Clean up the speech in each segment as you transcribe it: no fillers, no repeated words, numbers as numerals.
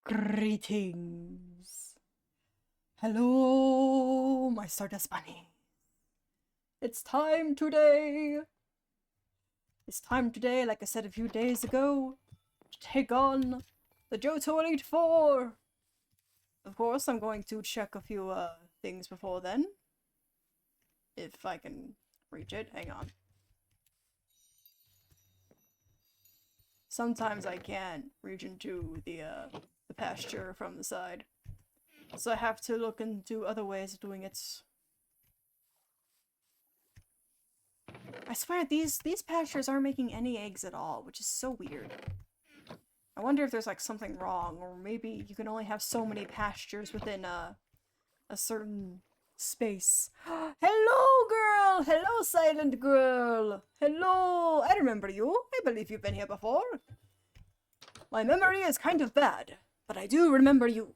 Greetings. Hello, my Stardust Bunny. It's time today. It's time today, like I said a few days ago, to take on the Johto Elite 4. Of course, I'm going to check a few things before then. If I can reach it. Hang on. Sometimes I can't reach into the pasture from the side. So I have to look into other ways of doing it. I swear, these pastures aren't making any eggs at all, which is so weird. I wonder if there's like something wrong, or maybe you can only have so many pastures within a certain space. Hello, girl! Hello, silent girl! Hello! I remember you. I believe you've been here before. My memory is kind of bad, but I do remember you.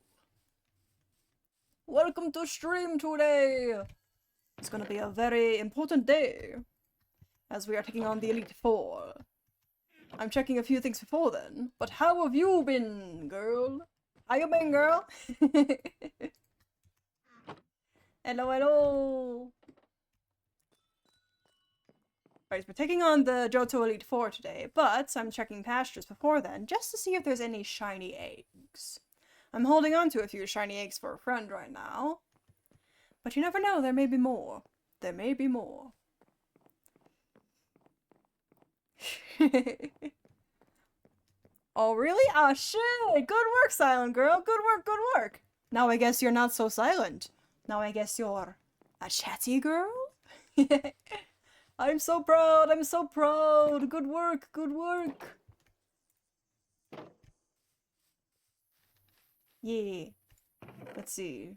Welcome to stream today! It's gonna be a very important day, as we are taking on the Elite Four. I'm checking a few things before then, but how have you been, girl? How you been, girl? Hello, hello! Right, we're taking on the Johto Elite 4 today, but I'm checking pastures before then, just to see if there's any shiny eggs. I'm holding on to a few shiny eggs for a friend right now. But you never know, there may be more. There may be more. Oh, really? Oh, shit! Good work, silent girl! Good work, good work! Now I guess you're not so silent. Now I guess you're a chatty girl? I'm so proud! I'm so proud! Good work, good work! Yeah. Let's see.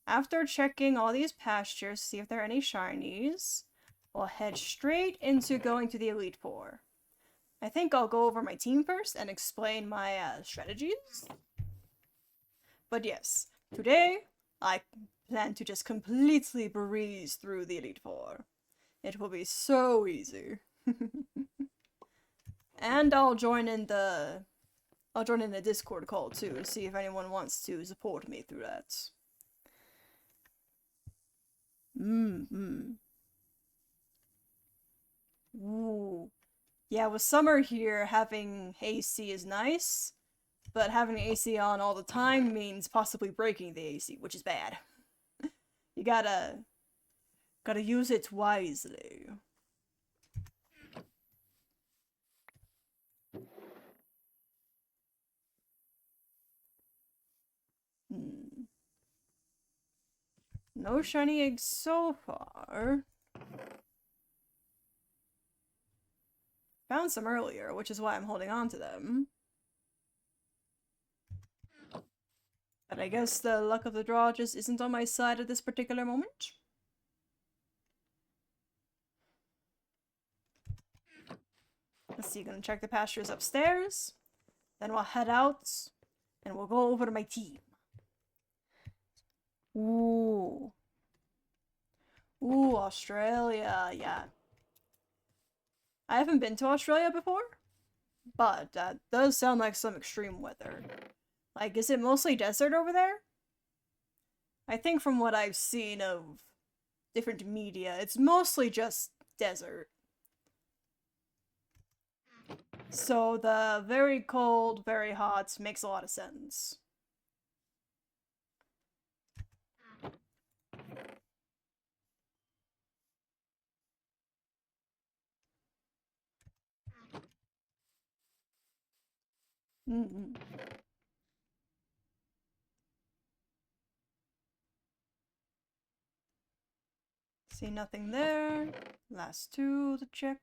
After checking all these pastures to see if there are any shinies, we'll head straight into going to the Elite Four. I think I'll go over my team first and explain my strategies. But yes, today I plan to just completely breeze through the Elite Four. It will be so easy. And I'll join in the Discord call too, to see if anyone wants to support me through that. Ooh. Yeah, with summer here, having AC is nice, but having the AC on all the time means possibly breaking the AC, which is bad. You gotta use it wisely. No shiny eggs so far. Found some earlier, which is why I'm holding on to them. But I guess the luck of the draw just isn't on my side at this particular moment. Let's see, gonna check the pastures upstairs. Then we'll head out and we'll go over to my team. Ooh. Ooh, Australia, yeah. I haven't been to Australia before, but that does sound like some extreme weather. Like, is it mostly desert over there? I think from what I've seen of different media, it's mostly just desert. So the very cold, very hot makes a lot of sense. See nothing there. Last two to check.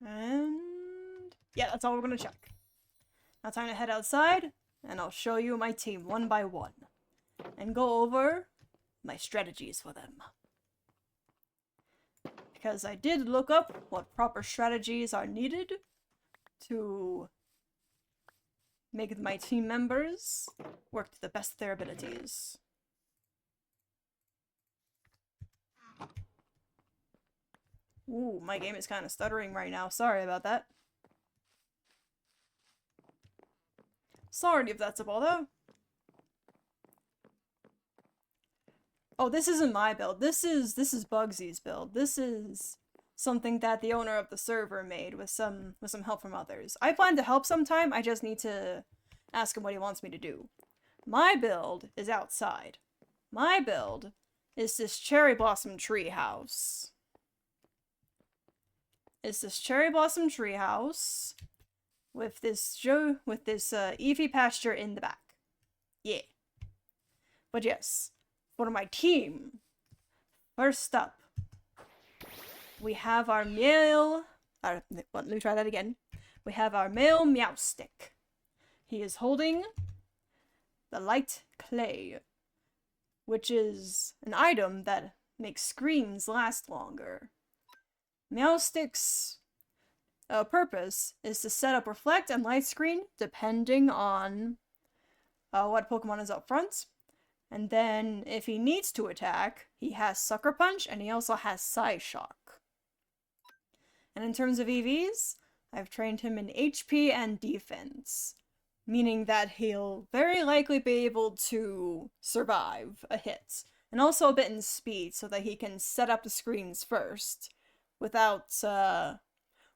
And yeah, that's all we're gonna check. Now time to head outside, and I'll show you my team one by one, and go over my strategies for them. Because I did look up what proper strategies are needed to make my team members work to the best of their abilities. Ooh, my game is kind of stuttering right now. Sorry about that. Sorry if that's a bother. Oh, this isn't my build. This is Bugsy's build. This is something that the owner of the server made with some help from others. I plan to help sometime. I just need to ask him what he wants me to do. My build is outside. My build is this cherry blossom treehouse. It's this cherry blossom treehouse with this Eevee pasture in the back. Yeah. But yes, for my team, first up, we have our male. Let me try that again. We have our male Meowstick. He is holding the light clay, which is an item that makes screams last longer. Meowstick's purpose is to set up reflect and light screen depending on what Pokemon is up front. And then if he needs to attack, he has Sucker Punch and he also has Psyshock. And in terms of EVs, I've trained him in HP and defense, meaning that he'll very likely be able to survive a hit, and also a bit in speed so that he can set up the screens first without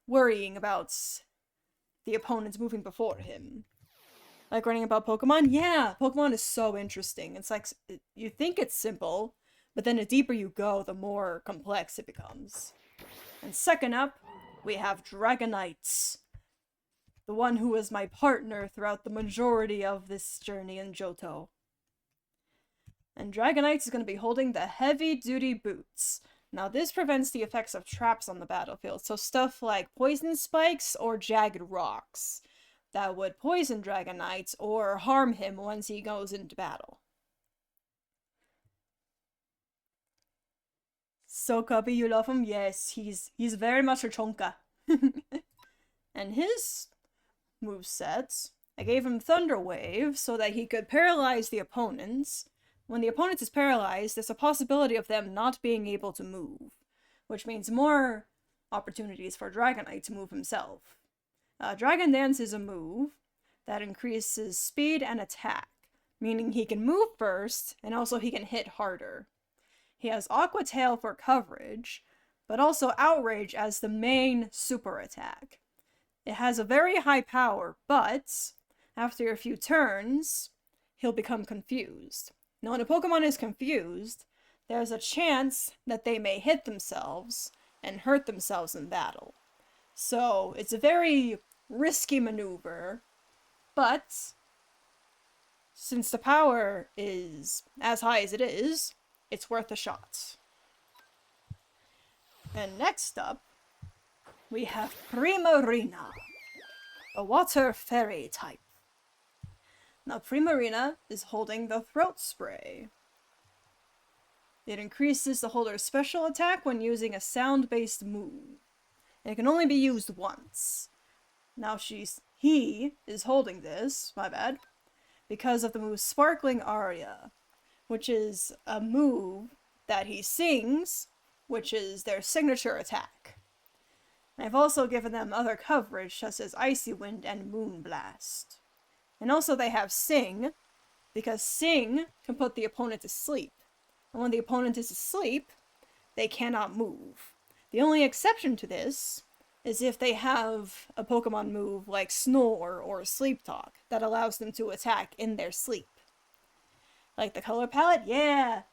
worrying about the opponents moving before him. Like learning about Pokemon? Yeah, Pokemon is so interesting. It's like, you think it's simple, but then the deeper you go, the more complex it becomes. And second up, we have Dragonite, the one who was my partner throughout the majority of this journey in Johto. And Dragonite is going to be holding the heavy-duty boots. Now this prevents the effects of traps on the battlefield, so stuff like poison spikes or jagged rocks that would poison Dragonite or harm him once he goes into battle. So Cubby, you love him? Yes, he's very much a chonka. And his moveset, I gave him Thunder Wave so that he could paralyze the opponents. When the opponent is paralyzed, there's a possibility of them not being able to move, which means more opportunities for Dragonite to move himself. Dragon Dance is a move that increases speed and attack, meaning he can move first, and also he can hit harder. He has Aqua Tail for coverage, but also Outrage as the main super attack. It has a very high power, but after a few turns, he'll become confused. Now, when a Pokemon is confused, there's a chance that they may hit themselves and hurt themselves in battle. So, it's a very risky maneuver, but since the power is as high as it is, it's worth a shot. And next up, we have Primarina, a water fairy type. Now, Primarina is holding the Throat Spray. It increases the holder's special attack when using a sound-based move. And it can only be used once. Now he is holding this, my bad, because of the move Sparkling Aria, which is a move that he sings, which is their signature attack. And I've also given them other coverage, such as Icy Wind and Moonblast. And also they have Sing, because Sing can put the opponent to sleep. And when the opponent is asleep, they cannot move. The only exception to this is if they have a Pokemon move like Snore or Sleep Talk that allows them to attack in their sleep. Like the color palette? Yeah!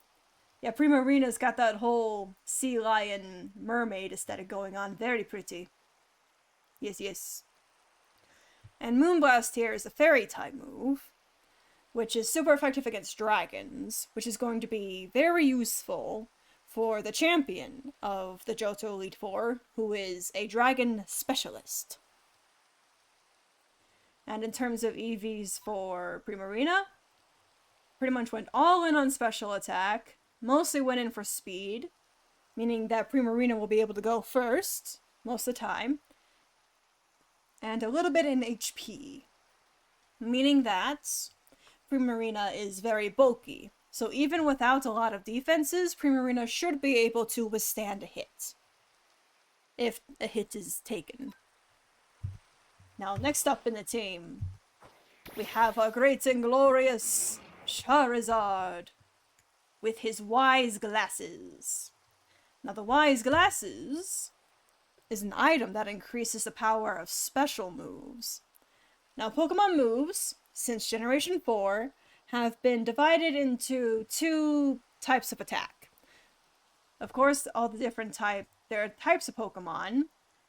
Yeah, Primarina's got that whole sea lion mermaid aesthetic going on. Very pretty. Yes, yes. And Moonblast here is a fairy type move, which is super effective against dragons, which is going to be very useful for the champion of the Johto Elite 4, who is a dragon specialist. And in terms of EVs for Primarina, pretty much went all in on special attack, mostly went in for speed, meaning that Primarina will be able to go first, most of the time, and a little bit in HP, meaning that Primarina is very bulky. So even without a lot of defenses, Primarina should be able to withstand a hit. if a hit is taken. Now, next up in the team, we have our great and glorious Charizard with his Wise Glasses. Now, the Wise Glasses is an item that increases the power of special moves. Now, Pokemon moves, since Generation 4, have been divided into two types of attack. Of course, all the different there are types of Pokemon,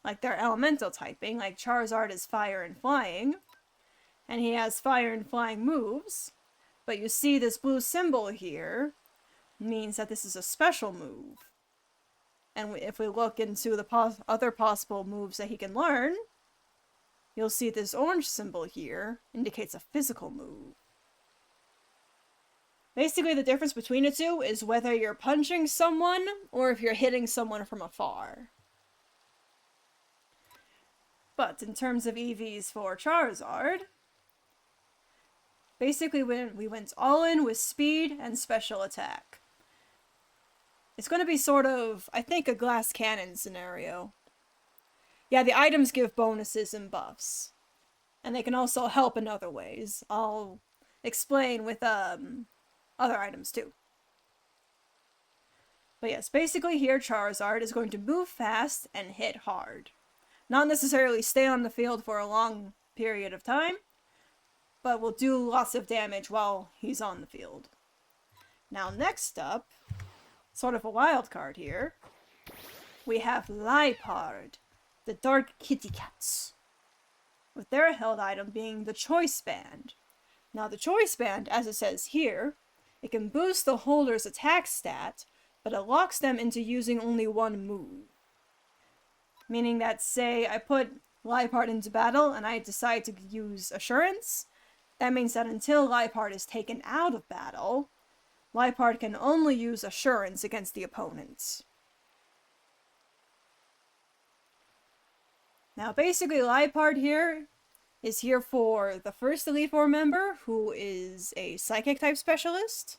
like their elemental typing, like Charizard is fire and flying, and he has fire and flying moves, but you see this blue symbol here means that this is a special move. And if we look into the other possible moves that he can learn, you'll see this orange symbol here indicates a physical move. Basically, the difference between the two is whether you're punching someone or if you're hitting someone from afar. But in terms of EVs for Charizard, basically we went all in with speed and special attack. It's going to be sort of, I think, a glass cannon scenario. Yeah, the items give bonuses and buffs. And they can also help in other ways. I'll explain with other items too. But yes, basically here Charizard is going to move fast and hit hard. Not necessarily stay on the field for a long period of time, but will do lots of damage while he's on the field. Now next up, sort of a wild card here, we have Liepard, the Dark Kitty Cats, with their held item being the Choice Band. Now the Choice Band, as it says here, it can boost the holder's attack stat, but it locks them into using only one move. Meaning that, say, I put Liepard into battle and I decide to use Assurance, that means that until Liepard is taken out of battle, Liepard can only use Assurance against the opponents. Now basically Liepard here is here for the first Elite Four member, who is a Psychic type specialist.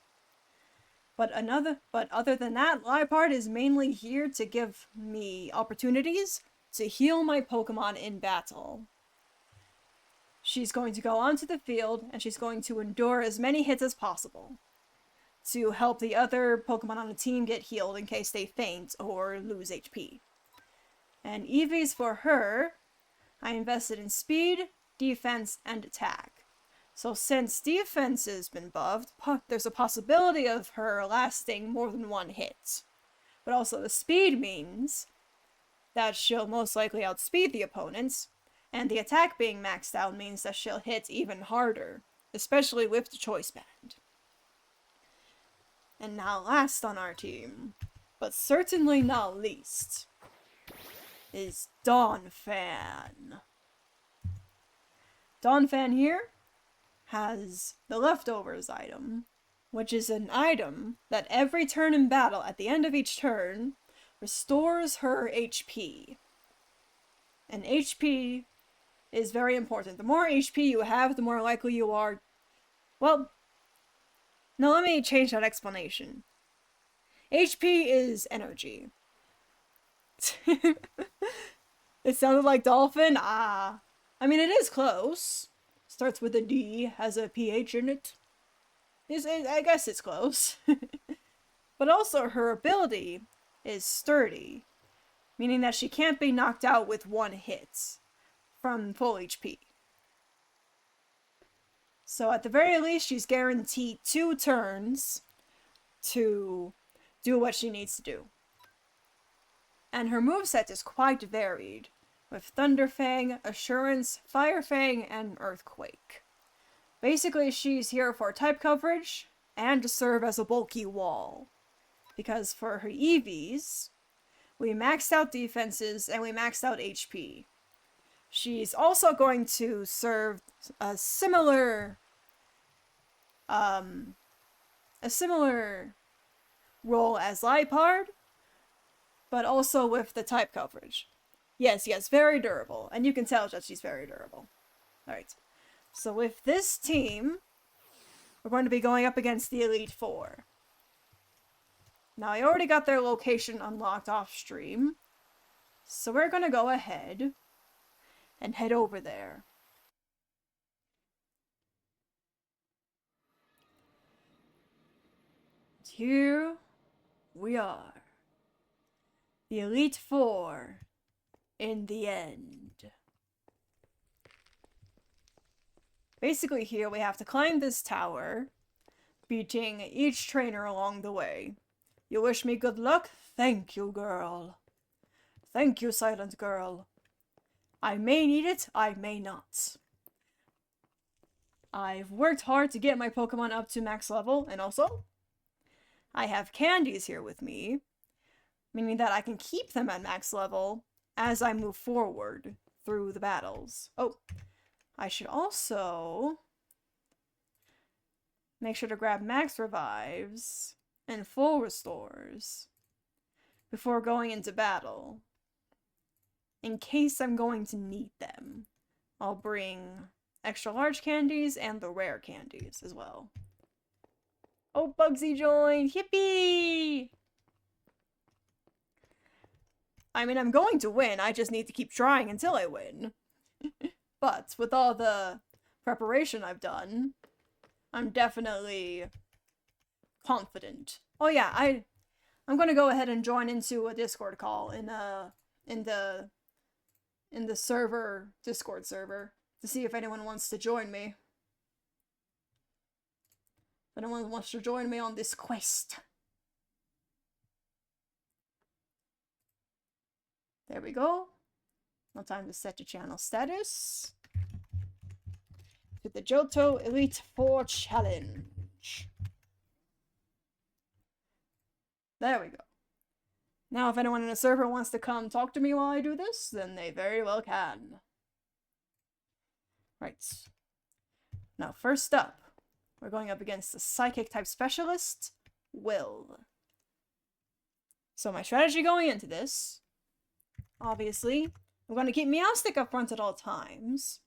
But other than that, Liepard is mainly here to give me opportunities to heal my Pokemon in battle. She's going to go onto the field, and she's going to endure as many hits as possible to help the other Pokemon on the team get healed in case they faint or lose HP. And EVs for her, I invested in speed, defense, and attack. So since defense has been buffed, there's a possibility of her lasting more than one hit. But also the speed means that she'll most likely outspeed the opponents, and the attack being maxed out means that she'll hit even harder, especially with the Choice Band. And now last on our team, but certainly not least, is Donphan. Donphan here has the Leftovers item, which is an item that every turn in battle, at the end of each turn, restores her HP. And HP is very important. The more HP you have, the more likely you are... Well, no, let me change that explanation. HP is energy. It sounded like dolphin? Ah. I mean, it is close. Starts with a D, has a PH in it. I guess it's close. But also her ability is sturdy, meaning that she can't be knocked out with one hit from full HP. So at the very least, she's guaranteed 2 turns to do what she needs to do. And her moveset is quite varied, with Thunder Fang, Assurance, Fire Fang, and Earthquake. Basically, she's here for type coverage and to serve as a bulky wall. Because for her EVs, we maxed out defenses and we maxed out HP. She's also going to serve a similar role as Liepard, but also with the type coverage. Yes, very durable. And you can tell that she's very durable. Alright. So with this team, we're going to be going up against the Elite Four. Now, I already got their location unlocked off stream. So we're gonna go ahead and head over there. Here we are. The Elite Four in the end. Basically here we have to climb this tower, beating each trainer along the way. You wish me good luck? Thank you, girl. Thank you, silent girl. I may need it, I may not. I've worked hard to get my Pokemon up to max level, and also, I have candies here with me, meaning that I can keep them at max level as I move forward through the battles. Oh, I should also make sure to grab max revives and full restores before going into battle, in case I'm going to need them. I'll bring extra large candies and the rare candies as well. Oh, Bugsy joined! Yippee! I mean, I'm going to win, I just need to keep trying until I win. But with all the preparation I've done, I'm definitely confident. Oh yeah, I'm gonna go ahead and join into a Discord call in the server, Discord server, to see if anyone wants to join me. If anyone wants to join me on this quest. There we go. Now time to set your channel status to the Johto Elite 4 challenge. There we go. Now if anyone in the server wants to come talk to me while I do this, then they very well can. Right. Now first up, we're going up against the Psychic type specialist, Will. So my strategy going into this, obviously, I'm going to keep Meowstic up front at all times,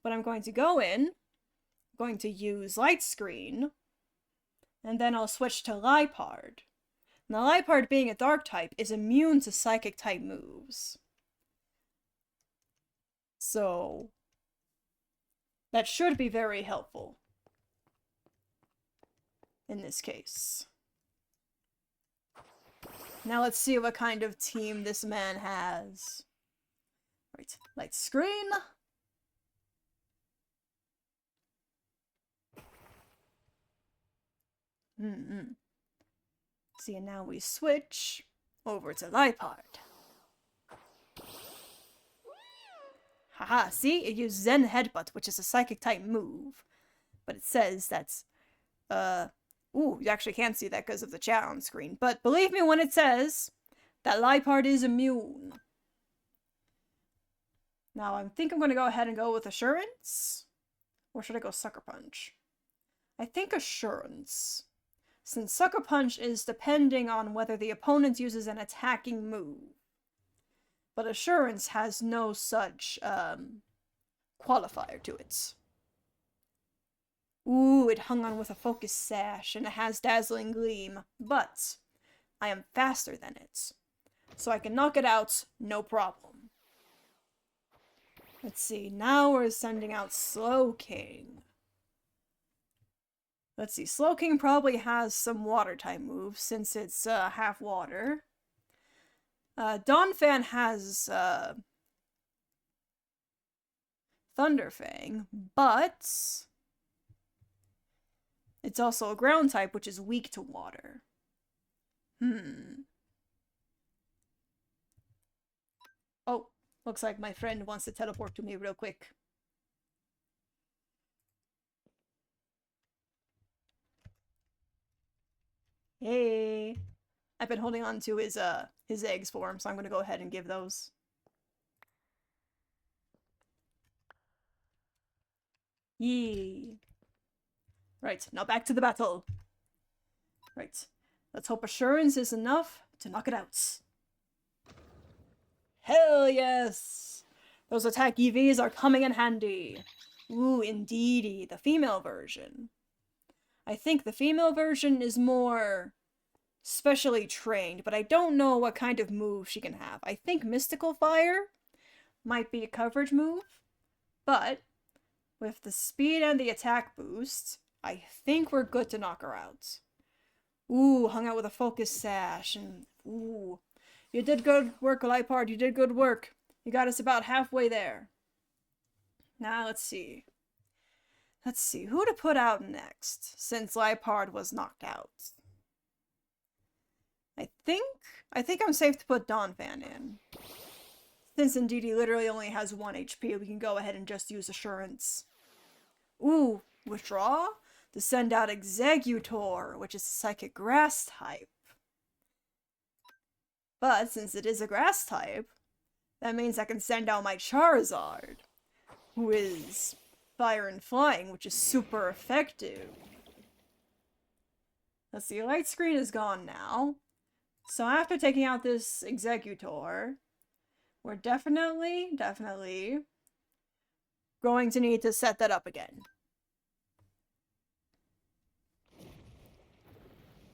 but I'm going to go in, I'm going to use Light Screen, and then I'll switch to Liepard. Now Liepard, being a dark type, is immune to Psychic type moves. So that should be very helpful in this case. Now let's see what kind of team this man has. Right, Light Screen. See, and now we switch over to Liepard. Haha, see? It used Zen Headbutt, which is a Psychic type move. But it says that's, ooh, you actually can't see that because of the chat on screen. But believe me when it says that Liepard is immune. Now, I think I'm going to go ahead and go with Assurance. Or should I go Sucker Punch? I think Assurance. Since Sucker Punch is depending on whether the opponent uses an attacking move. But Assurance has no such qualifier to it. Ooh, it hung on with a Focus Sash, and it has Dazzling Gleam, but I am faster than it, so I can knock it out, no problem. Let's see, now we're sending out Slowking. Let's see, Slowking probably has some Water-type moves, since it's half water. Donphan has Thunderfang, but it's also a ground type, which is weak to water. Oh, looks like my friend wants to teleport to me real quick. Hey! I've been holding on to his eggs for him, so I'm gonna go ahead and give those. Yee! Right, now back to the battle. Right, let's hope Assurance is enough to knock it out. Hell yes! Those attack EVs are coming in handy. Ooh, indeedy, the female version. I think the female version is more specially trained, but I don't know what kind of move she can have. I think Mystical Fire might be a coverage move, but with the speed and the attack boost, I think we're good to knock her out. Ooh, hung out with a Focus Sash, and ooh. You did good work, Lipard, you did good work. You got us about halfway there. Now, let's see. Let's see, who to put out next, since Lipard was knocked out. I think I'm safe to put Donphan in. Since indeed he literally only has 1 HP, we can go ahead and just use Assurance. Ooh, withdraw to send out Exeggutor, which is a Psychic Grass type. But since it is a Grass type, that means I can send out my Charizard, who is Fire and Flying, which is super effective. Let's see, light screen is gone now. So after taking out this Exeggutor, we're definitely going to need to set that up again.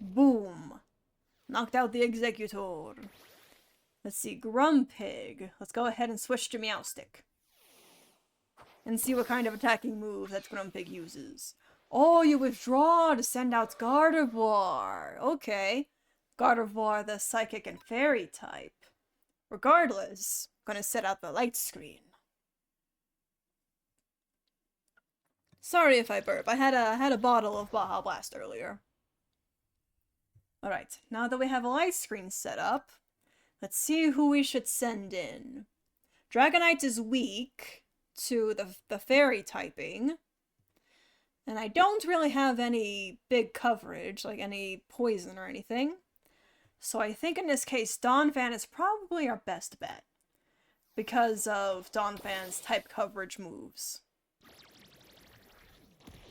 Boom. Knocked out the Exeggutor. Let's see, Grumpig. Let's go ahead and switch to Meowstic. And see what kind of attacking move that Grumpig uses. Oh, you withdraw to send out Gardevoir. Okay. Gardevoir, the Psychic and Fairy type. Regardless, I'm gonna set out the light screen. Sorry if I burp. I had a bottle of Baja Blast earlier. Alright, now that we have a light screen set up, let's see who we should send in. Dragonite is weak to the fairy typing. And I don't really have any big coverage, like any poison or anything. So I think in this case, Donphan is probably our best bet. Because of Donphan's type coverage moves.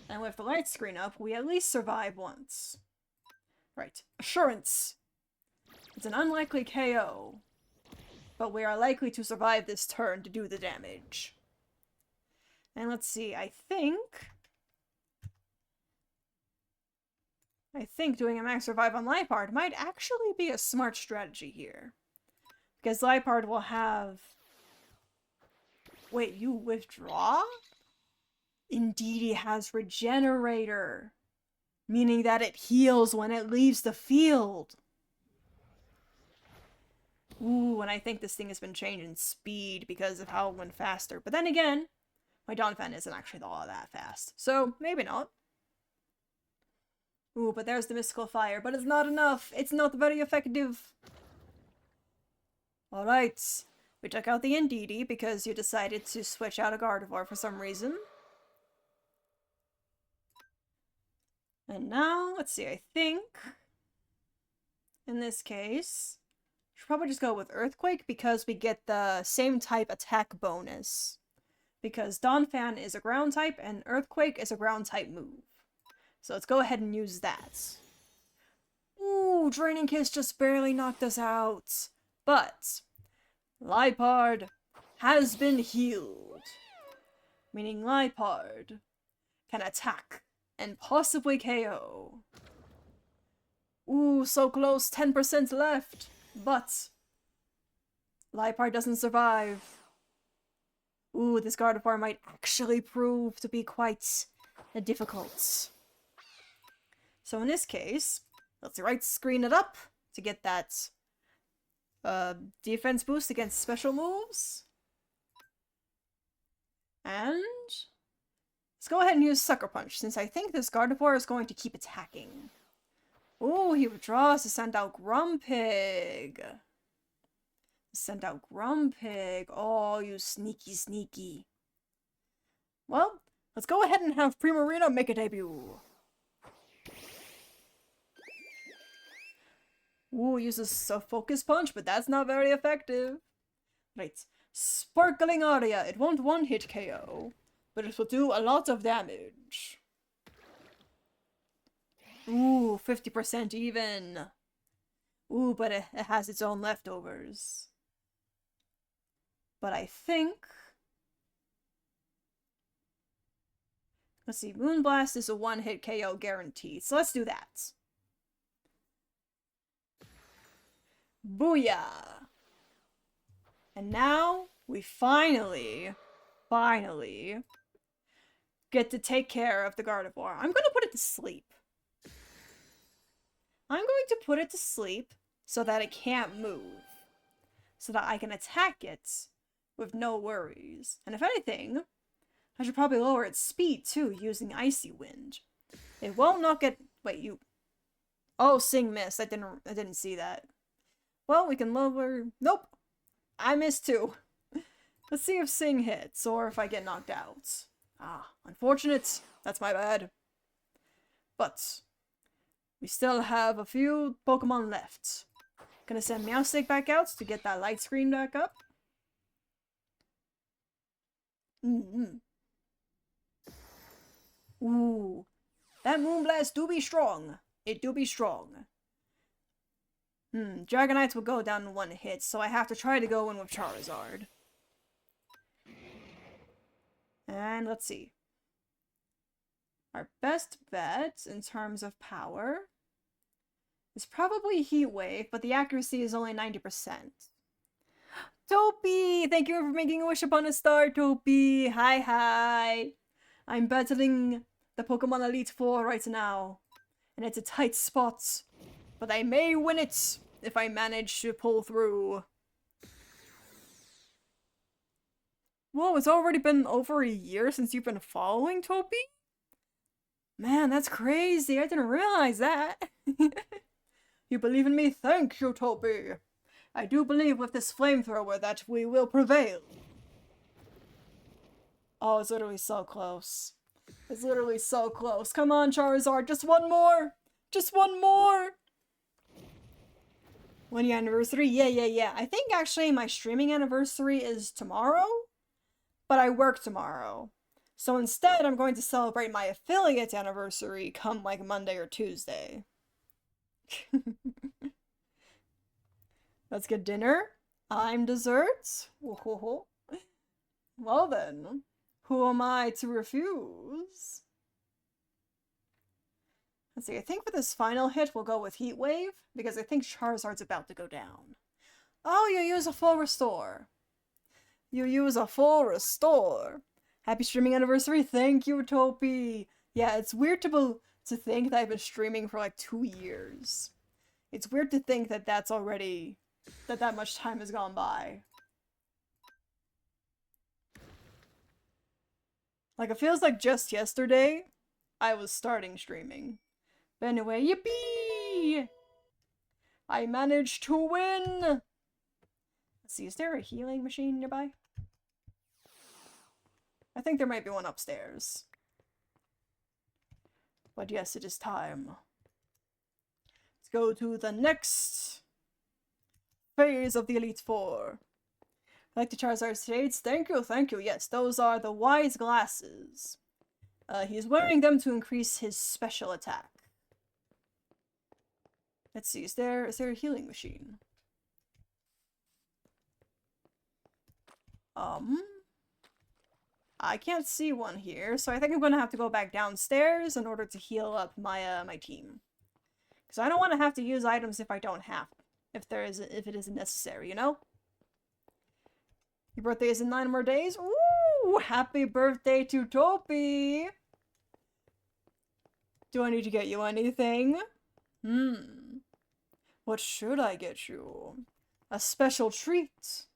And with the light screen up, we at least survive once. Right. Assurance! It's an unlikely KO. But we are likely to survive this turn to do the damage. And let's see, I think doing a max revive on Lipard might actually be a smart strategy here. Because Lipard will have... Wait, you withdraw? Indeed, he has Regenerator. Meaning that it heals when it leaves the field. Ooh, and I think this thing has been changing speed because of how it went faster. But then again, my Donphan isn't actually all that fast. So, maybe not. Ooh, but there's the Mystical Fire, but it's not enough. It's not very effective. Alright. We took out the Indeedee because you decided to switch out a Gardevoir for some reason. And now, let's see, I think in this case, we should probably just go with Earthquake because we get the same type attack bonus. Because Donphan is a ground type and Earthquake is a ground type move. So let's go ahead and use that. Ooh, Draining Kiss just barely knocked us out. But Lipard has been healed. Meaning Lipard can attack and possibly KO. Ooh, so close, 10% left. But Lipard doesn't survive. Ooh, this Gardevoir might actually prove to be quite difficult. So in this case, let's right screen it up to get that defense boost against special moves. And let's go ahead and use Sucker Punch, since I think this Gardevoir is going to keep attacking. Ooh, he withdraws to send out Grumpig. Send out Grumpig. Oh, you sneaky. Well, let's go ahead and have Primarina make a debut. Ooh, uses a Focus Punch, but that's not very effective. Right. Sparkling Aria. It won't one-hit KO, but it will do a lot of damage. Ooh, 50% even. Ooh, but it has its own leftovers. But I think... Let's see, Moonblast is a one-hit KO guaranteed, so let's do that. Booyah! And now, we finally get to take care of the Gardevoir. I'm gonna put it to sleep. I'm going to put it to sleep so that it can't move. So that I can attack it with no worries. And if anything, I should probably lower its speed too, using Icy Wind. It won't not get... Wait, you... Oh, Sing missed. I didn't see that. Well, we can lower... Nope! I missed too. Let's see if Sing hits, or if I get knocked out. Ah, unfortunate. That's my bad. But we still have a few Pokemon left. Gonna send Meowstic back out to get that light screen back up. Ooh. That Moonblast do be strong. It do be strong. Dragonites will go down in one hit, so I have to try to go in with Charizard. And let's see. Our best bet in terms of power is probably Heat Wave, but the accuracy is only 90%. Topi! Thank you for making a wish upon a star, Topi! Hi! I'm battling the Pokemon Elite Four right now, and it's a tight spot, but I may win it if I manage to pull through. Whoa, it's already been over a year since you've been following Topi? Man, that's crazy. I didn't realize that. You believe in me? Thank you, Topi. I do believe with this flamethrower that we will prevail. Oh, it's literally so close. It's literally so close. Come on, Charizard, just one more! Just one more! 1 year anniversary? Yeah. I think actually my streaming anniversary is tomorrow, but I work tomorrow. So instead, I'm going to celebrate my affiliate anniversary come like Monday or Tuesday. Let's get dinner. I'm dessert. Well then, who am I to refuse? Let's see, I think for this final hit, we'll go with Heat Wave, because I think Charizard's about to go down. Oh, you use a full restore. You use a full restore. Happy streaming anniversary. Thank you, Topi. Yeah, it's weird to think that I've been streaming for like 2 years. It's weird to think that that's already... that much time has gone by. Like, it feels like just yesterday, I was starting streaming. But anyway, yippee! I managed to win! Let's see, is there a healing machine nearby? I think there might be one upstairs. But yes, it is time. Let's go to the next phase of the Elite Four. I like the Charizard shades. Thank you. Yes, those are the Wise Glasses. He's wearing them to increase his special attack. Let's see, is there a healing machine? I can't see one here, so I think I'm gonna have to go back downstairs in order to heal up my my team. Because I don't want to have to use items if I don't have, if it isn't necessary, you know? Your birthday is in 9 more days? Ooh! Happy birthday to Topi! Do I need to get you anything? What should I get you? A special treat.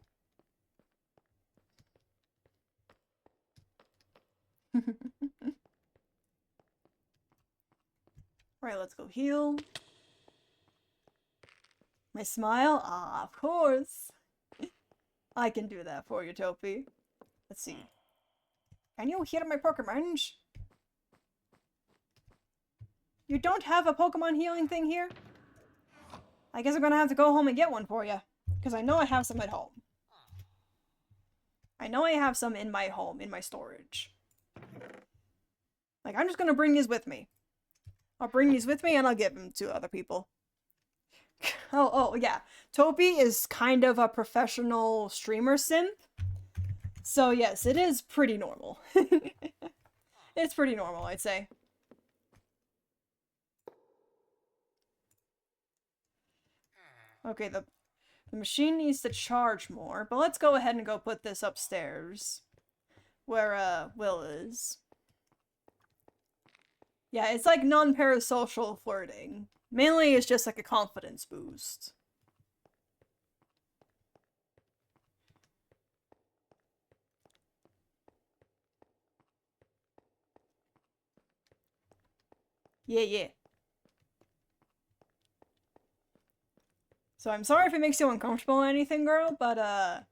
Alright, let's go heal. My smile? Ah, of course. I can do that for you, Topi. Let's see. Can you heal my Pokemon? You don't have a Pokemon healing thing here? I guess I'm gonna have to go home and get one for you. Because I know I have some at home. I know I have some in my home, in my storage. Like, I'm just gonna bring these with me. I'll bring these with me and I'll give them to other people. Oh, yeah. Topi is kind of a professional streamer simp. So yes, it is pretty normal. It's pretty normal, I'd say. Okay, The machine needs to charge more, but let's go ahead and go put this upstairs. Where, Will is. Yeah, it's like non-parasocial flirting. Mainly it's just like a confidence boost. Yeah. So I'm sorry if it makes you uncomfortable or anything, girl, but,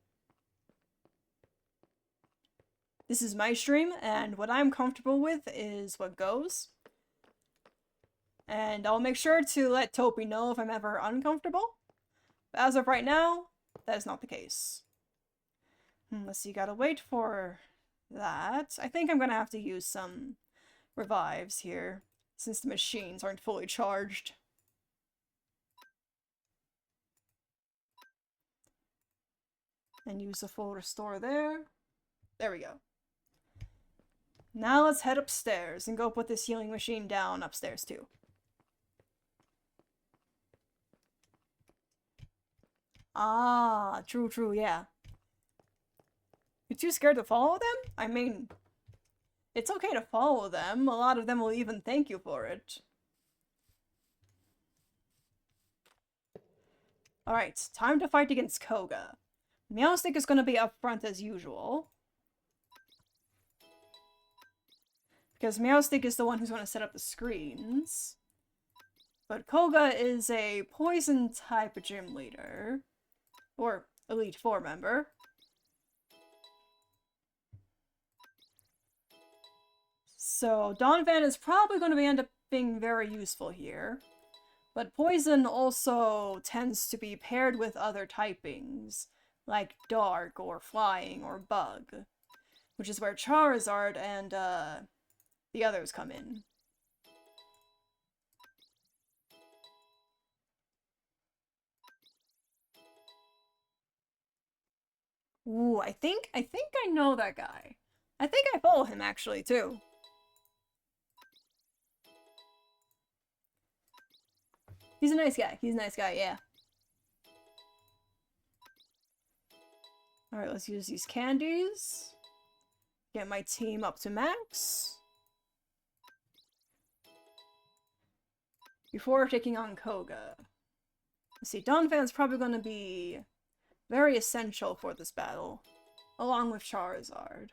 this is my stream, and what I'm comfortable with is what goes. And I'll make sure to let Topi know if I'm ever uncomfortable. But as of right now, that is not the case. Let's see, gotta wait for that. I think I'm gonna have to use some revives here, since the machines aren't fully charged. And use a full restore there. There we go. Now let's head upstairs and go put this healing machine down upstairs too. Ah, true, yeah. You're too scared to follow them? I mean, it's okay to follow them. A lot of them will even thank you for it. Alright, time to fight against Koga. Meowstick is gonna be up front as usual. Because Meowstick is the one who's gonna set up the screens. But Koga is a poison type gym leader. Or Elite 4 member. So Donphan is probably going to end up being very useful here. But poison also tends to be paired with other typings, like dark or flying or bug, which is where Charizard and the others come in. Ooh, I think I know that guy. I think I follow him actually too. He's a nice guy. He's a nice guy, yeah. Alright, let's use these candies. Get my team up to max. Before taking on Koga. Let's see, Donphan's probably going to be very essential for this battle, along with Charizard.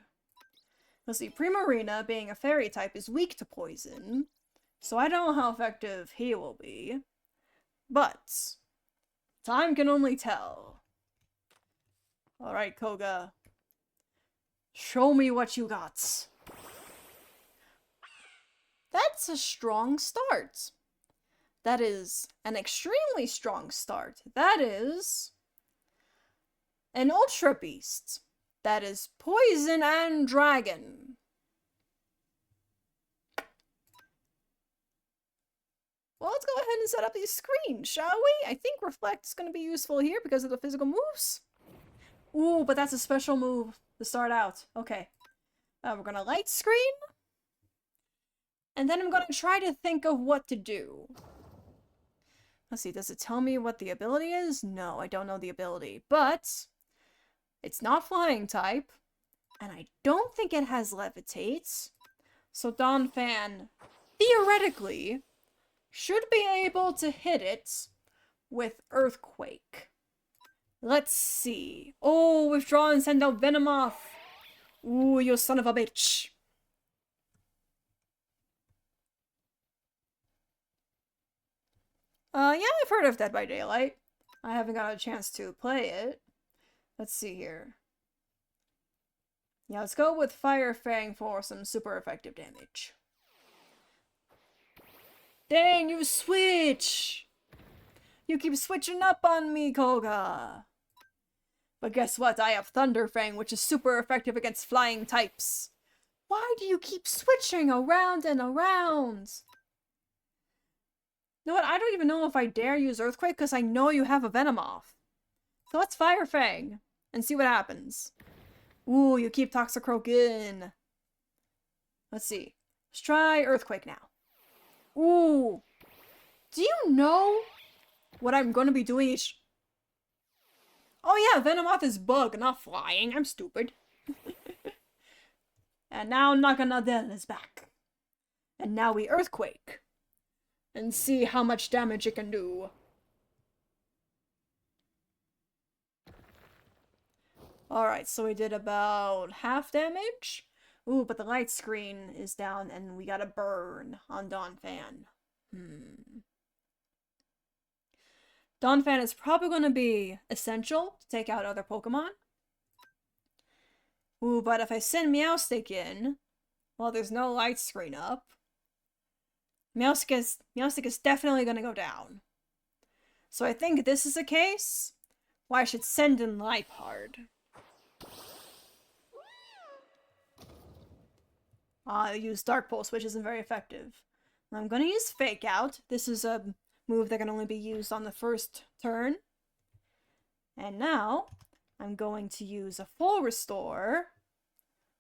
Let's see, Primarina, being a fairy type, is weak to poison, so I don't know how effective he will be. But time can only tell. Alright, Koga. Show me what you got. That's a strong start. That is an extremely strong start. That is an Ultra Beast. That is Poison and Dragon. Well, let's go ahead and set up these screens, shall we? I think Reflect is going to be useful here because of the physical moves. Ooh, but that's a special move to start out. Okay. We're going to light screen. And then I'm going to try to think of what to do. Let's see, does it tell me what the ability is? No, I don't know the ability. But it's not flying type. And I don't think it has levitate. So Donphan, theoretically, should be able to hit it with Earthquake. Let's see. Oh, withdraw and send out Venomoth. Ooh, you son of a bitch. Yeah, I've heard of Dead by Daylight. I haven't got a chance to play it. Let's see here. Yeah, let's go with Fire Fang for some super effective damage. Dang, you switch! You keep switching up on me, Koga! But guess what? I have Thunder Fang, which is super effective against flying types. Why do you keep switching around and around? You know what? I don't even know if I dare use Earthquake because I know you have a Venomoth. So let's Fire Fang and see what happens. Ooh, you keep Toxicroaking. Let's see. Let's try Earthquake now. Ooh. Do you know what I'm going to be doing? Oh yeah, Venomoth is bug, not flying. I'm stupid. And now Naganadel is back. And now we Earthquake. And see how much damage it can do. Alright, so we did about half damage. Ooh, but the light screen is down and we got a burn on Donphan. Donphan is probably going to be essential to take out other Pokemon. Ooh, but if I send Meowstic in, well, there's no light screen up. Meowstic is definitely going to go down. So I think this is a case why I should send in Liepard. I use Dark Pulse, which isn't very effective. I'm going to use Fake Out. This is a move that can only be used on the first turn. And now, I'm going to use a Full Restore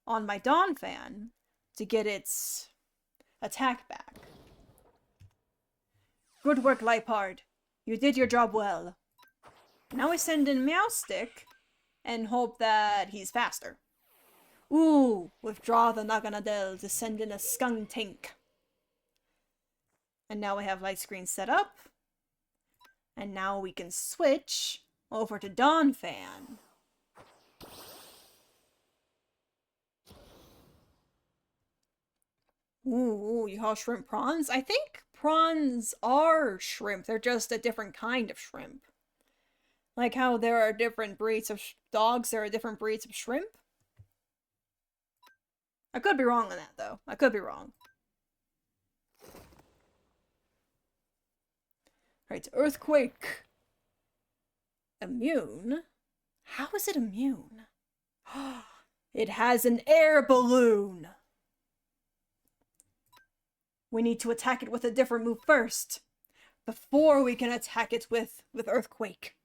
on my Donphan to get its attack back. Good work, Liepard. You did your job well. Now we send in Meowstic and hope that he's faster. Ooh, withdraw the Naganadel to send in a Skuntank. And now we have light screen set up. And now we can switch over to Donphan. Ooh, you call shrimp prawns? I think prawns are shrimp. They're just a different kind of shrimp. Like how there are different breeds of dogs, there are different breeds of shrimp. I could be wrong on that, though. I could be wrong. Alright, Earthquake. Immune? How is it immune? It has an air balloon! We need to attack it with a different move first, before we can attack it with Earthquake.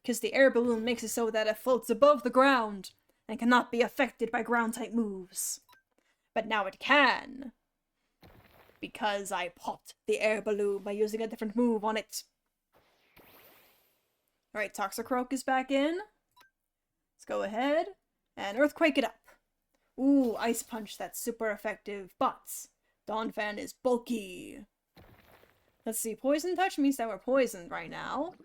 Because the air balloon makes it so that it floats above the ground, and cannot be affected by ground-type moves. But now it can. Because I popped the air balloon by using a different move on it. Alright, Toxicroak is back in. Let's go ahead and Earthquake it up. Ooh, Ice Punch, that's super effective, but Donphan is bulky. Let's see, Poison Touch means that we're poisoned right now.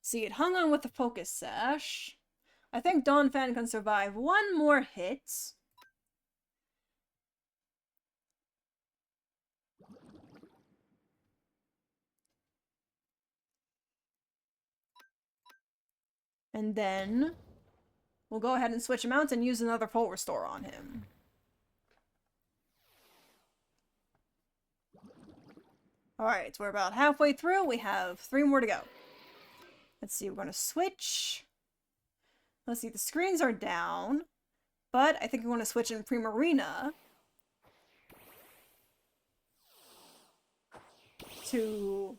See, it hung on with the Focus Sash. I think Donphan can survive one more hit. And then we'll go ahead and switch him out and use another Full Restore on him. Alright, we're about halfway through. We have 3 more to go. Let's see, we're going to switch. Let's see, the screens are down, but I think we want to switch in Primarina to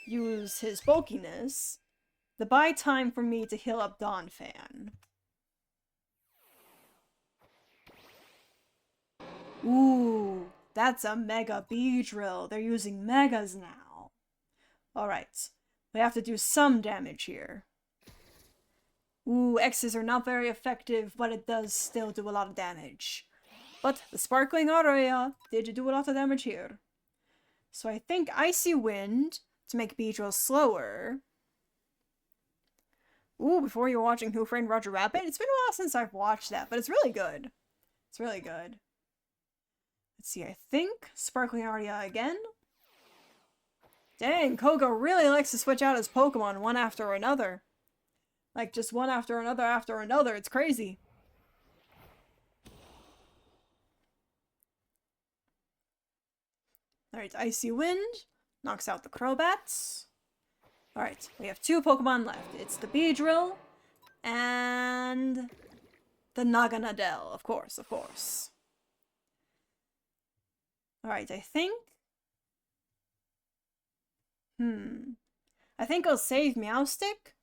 use his bulkiness to buy time for me to heal up Donphan. Ooh, that's a Mega Beedrill. They're using Megas now. Alright, we have to do some damage here. Ooh, X's are not very effective, but it does still do a lot of damage. But the Sparkling Aria did do a lot of damage here. So I think Icy Wind to make Beedrill slower. Ooh, before you were watching Who Framed Roger Rabbit? It's been a while since I've watched that, but it's really good. It's really good. Let's see, I think Sparkling Aria again. Dang, Koga really likes to switch out his Pokemon one after another. Like, just one after another. It's crazy. Alright, Icy Wind knocks out the Crobats. Alright, we have 2 Pokemon left. It's the Beedrill and the Naganadel, of course. Alright, I think I'll save Meowstic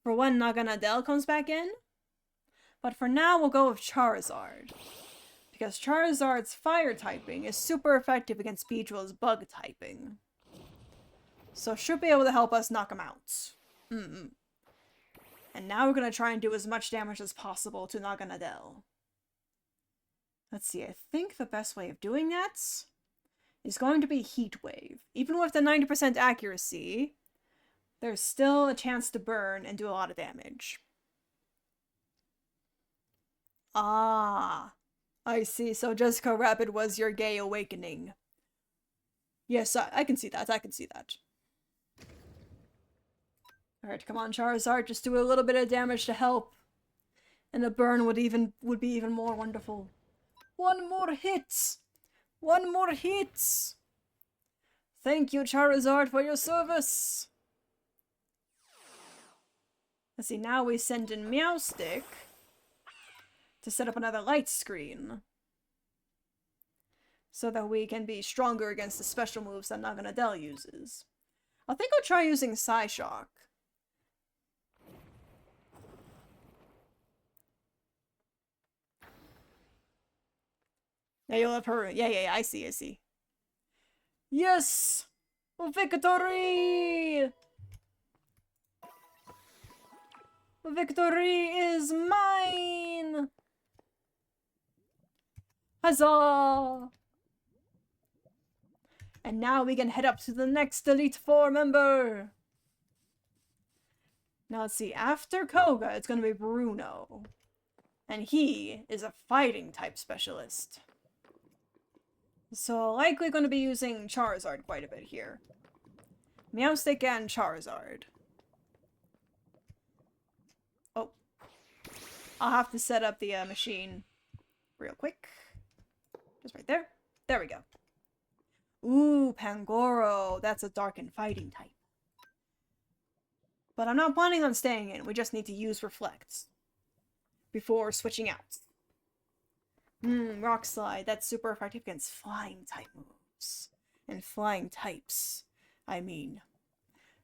for when Naganadel comes back in. But for now, we'll go with Charizard. Because Charizard's fire typing is super effective against Beedrill's bug typing. So should be able to help us knock him out. And now we're gonna try and do as much damage as possible to Naganadel. Let's see, I think the best way of doing that is going to be Heat Wave. Even with the 90% accuracy, there's still a chance to burn and do a lot of damage. Ah, I see. So Jessica Rabbit was your gay awakening. Yes, I can see that. I can see that. Alright, come on, Charizard. Just do a little bit of damage to help. And the burn would be even more wonderful. One more hit! One more hit! Thank you, Charizard, for your service! Let's see, now we send in Meowstic to set up another light screen. So that we can be stronger against the special moves that Naganadel uses. I think I'll try using Psyshock. Yeah, you'll have her. Yeah, I see. Yes! Victory! Victory is mine! Huzzah! And now we can head up to the next Elite Four member! Now let's see, after Koga, it's gonna be Bruno. And he is a fighting type specialist. So likely gonna be using Charizard quite a bit here. Meowstic and Charizard. Oh. I'll have to set up the machine real quick. Just right there. There we go. Ooh, Pangoro. That's a dark and fighting type. But I'm not planning on staying in. We just need to use Reflect before switching out. Rock Slide. That's super effective against flying type moves. And flying types, I mean.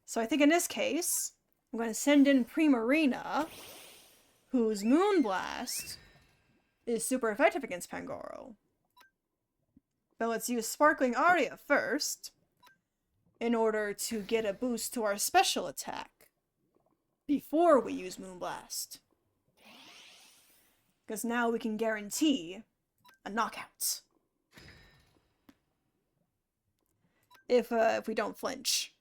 So I think in this case, I'm going to send in Primarina, whose Moonblast is super effective against Pangoro. But let's use Sparkling Aria first, in order to get a boost to our special attack, before we use Moonblast. Because now we can guarantee a knockout. If we don't flinch.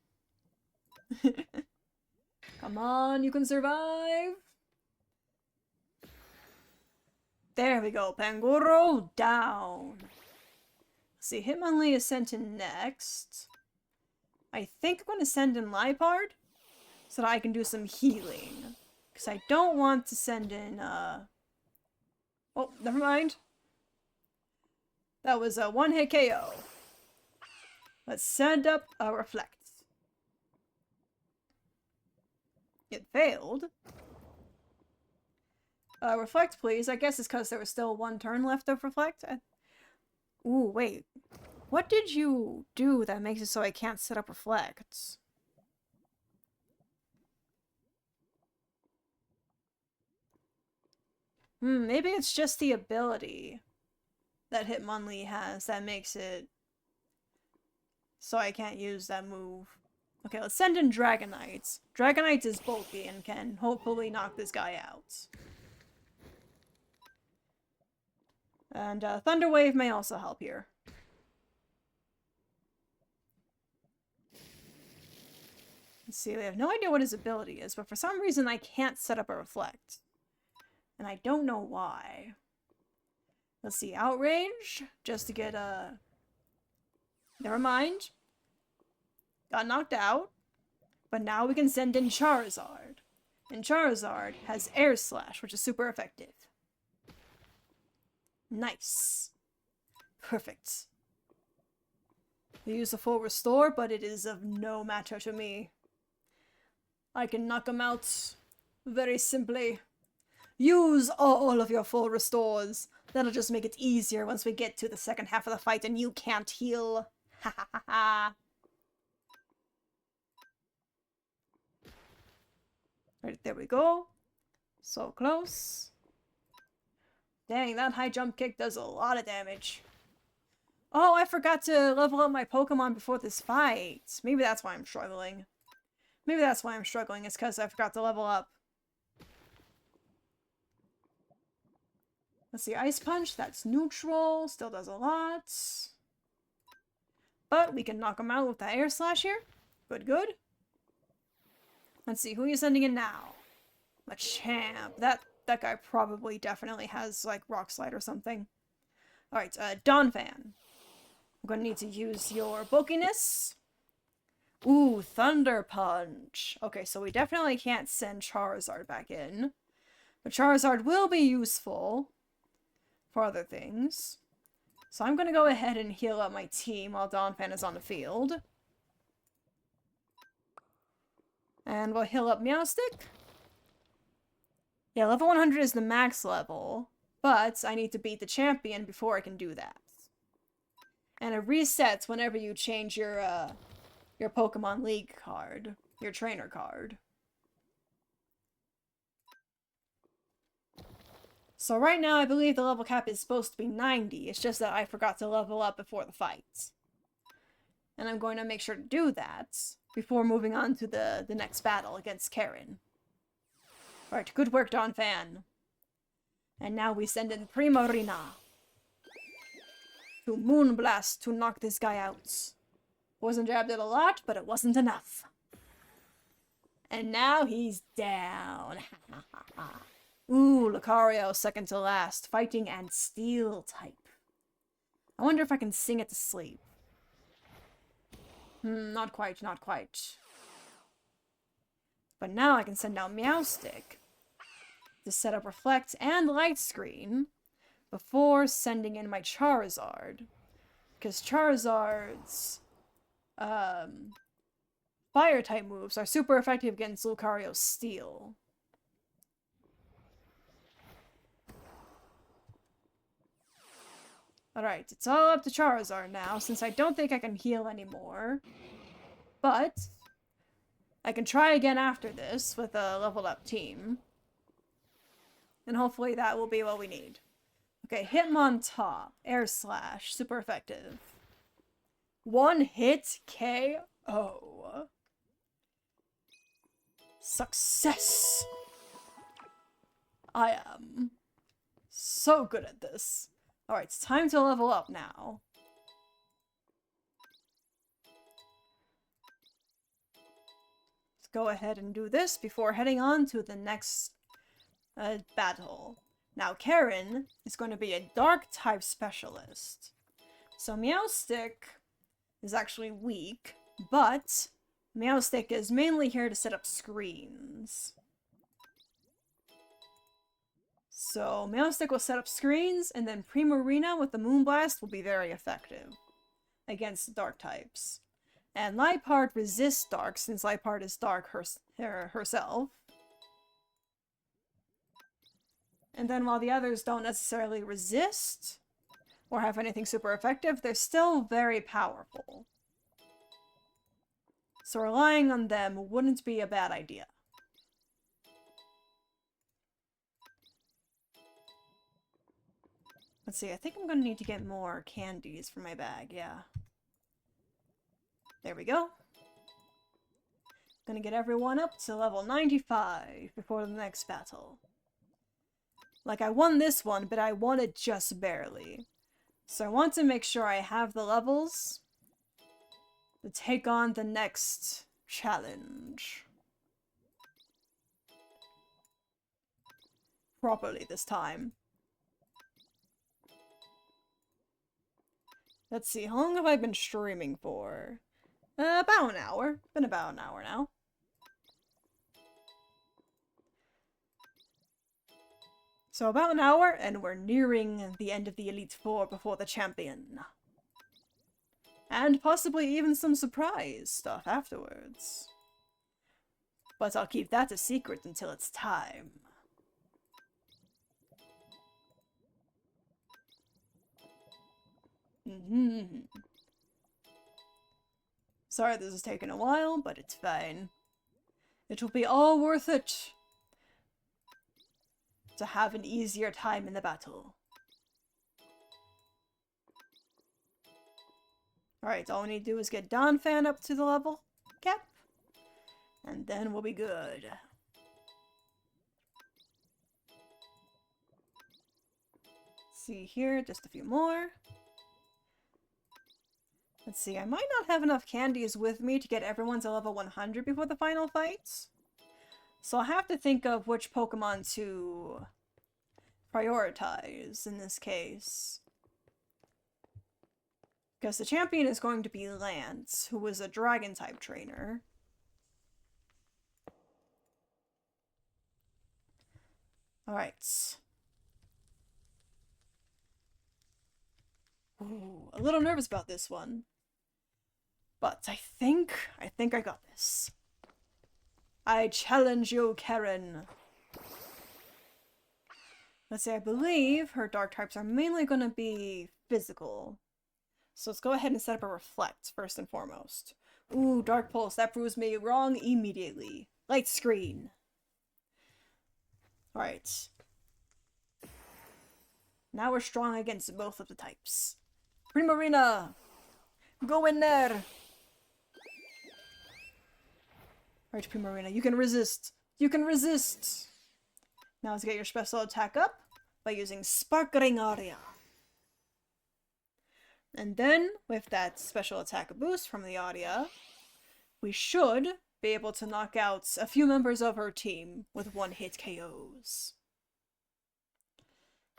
Come on, you can survive! There we go, Pangoro down! Let's see, Hitmonlee is sent in next. I think I'm going to send in Liepard, so that I can do some healing. Because I don't want to send in, oh, never mind. That was a one-hit KO. Let's send up a Reflect. It failed. Reflect, please. I guess it's because there was still one turn left of Reflect. Ooh, wait. What did you do that makes it so I can't set up Reflects? Maybe it's just the ability that Hitmonlee has that makes it so I can't use that move. Okay, let's send in Dragonites. Dragonites is bulky and can hopefully knock this guy out. And Thunder Wave may also help here. Let's see, I have no idea what his ability is, but for some reason I can't set up a Reflect. And I don't know why. Let's see, Outrage, just to get a... Never mind. Got knocked out. But now we can send in Charizard. And Charizard has Air Slash, which is super effective. Nice. Perfect. We use a full restore, but it is of no matter to me. I can knock him out very simply. Use all of your full restores. That'll just make it easier once we get to the second half of the fight and you can't heal. Ha ha ha ha. Right, there we go. So close. Dang, that high jump kick does a lot of damage. Oh, I forgot to level up my Pokemon before this fight. Maybe that's why I'm struggling. Maybe that's why I'm struggling, is because I forgot to level up. Let's see, Ice Punch, that's neutral, still does a lot. But we can knock him out with the Air Slash here. Good, good. Let's see, who are you sending in now? Machamp. That guy probably definitely has, like, Rock Slide or something. Alright, Donphan. I'm gonna need to use your bulkiness. Ooh, Thunder Punch. Okay, so we definitely can't send Charizard back in. But Charizard will be useful for other things. So I'm gonna go ahead and heal up my team while Donphan is on the field. And we'll heal up Meowstic. Yeah, level 100 is the max level, but I need to beat the champion before I can do that. And it resets whenever you change your Pokemon League card, your trainer card. So right now, I believe the level cap is supposed to be 90, it's just that I forgot to level up before the fight. And I'm going to make sure to do that before moving on to the next battle against Karen. Alright, good work, Donphan. And now we send in Primarina to Moonblast to knock this guy out. Poison Jab did a lot, but it wasn't enough. And now he's down. Ooh, Lucario, second to last. Fighting and Steel type. I wonder if I can sing it to sleep. Not quite, not quite. But now I can send out Meowstic to set up Reflect and Light Screen before sending in my Charizard. Because Charizard's Fire-type moves are super effective against Lucario's Steel. Alright, it's all up to Charizard now, since I don't think I can heal anymore. But I can try again after this with a leveled up team. And hopefully that will be what we need. Okay, Hitmontop, Air Slash, super effective. One hit KO. Success! I am so good at this. Alright, it's time to level up now. Let's go ahead and do this before heading on to the next battle. Now, Karen is going to be a Dark-type specialist. So Meowstic is actually weak, but Meowstic is mainly here to set up screens. So Meowstic will set up screens, and then Primarina with the Moonblast will be very effective against Dark types. And Liepard resists Dark, since Liepard is Dark herself. And then while the others don't necessarily resist or have anything super effective, they're still very powerful. So relying on them wouldn't be a bad idea. Let's see, I think I'm gonna need to get more candies for my bag, yeah. There we go. Gonna get everyone up to level 95 before the next battle. Like, I won this one, but I won it just barely. So I want to make sure I have the levels to take on the next challenge. Properly this time. Let's see, how long have I been streaming for? About an hour. Been about an hour now. So about an hour, and we're nearing the end of the Elite Four before the champion. And possibly even some surprise stuff afterwards. But I'll keep that a secret until it's time. Sorry this is taking a while, but it's fine. It will be all worth it to have an easier time in the battle. Alright, all we need to do is get Donphan up to the level cap, and then we'll be good. see here, just a few more. Let's see, I might not have enough candies with me to get everyone to level 100 before the final fight. So I'll have to think of which Pokemon to prioritize in this case. Because the champion is going to be Lance, who is a Dragon-type trainer. Alright. Ooh, a little nervous about this one. But I think I got this. I challenge you, Karen. Let's see, I believe her dark types are mainly going to be physical. So let's go ahead and set up a Reflect, first and foremost. Ooh, Dark Pulse, that proves me wrong immediately. Light Screen. Alright. Now we're strong against both of the types. Primarina! Go in there! Alright, Primarina, you can resist! You can resist! Now let's get your special attack up by using Sparkling Aria. And then, with that special attack boost from the Aria, we should be able to knock out a few members of her team with one-hit KOs.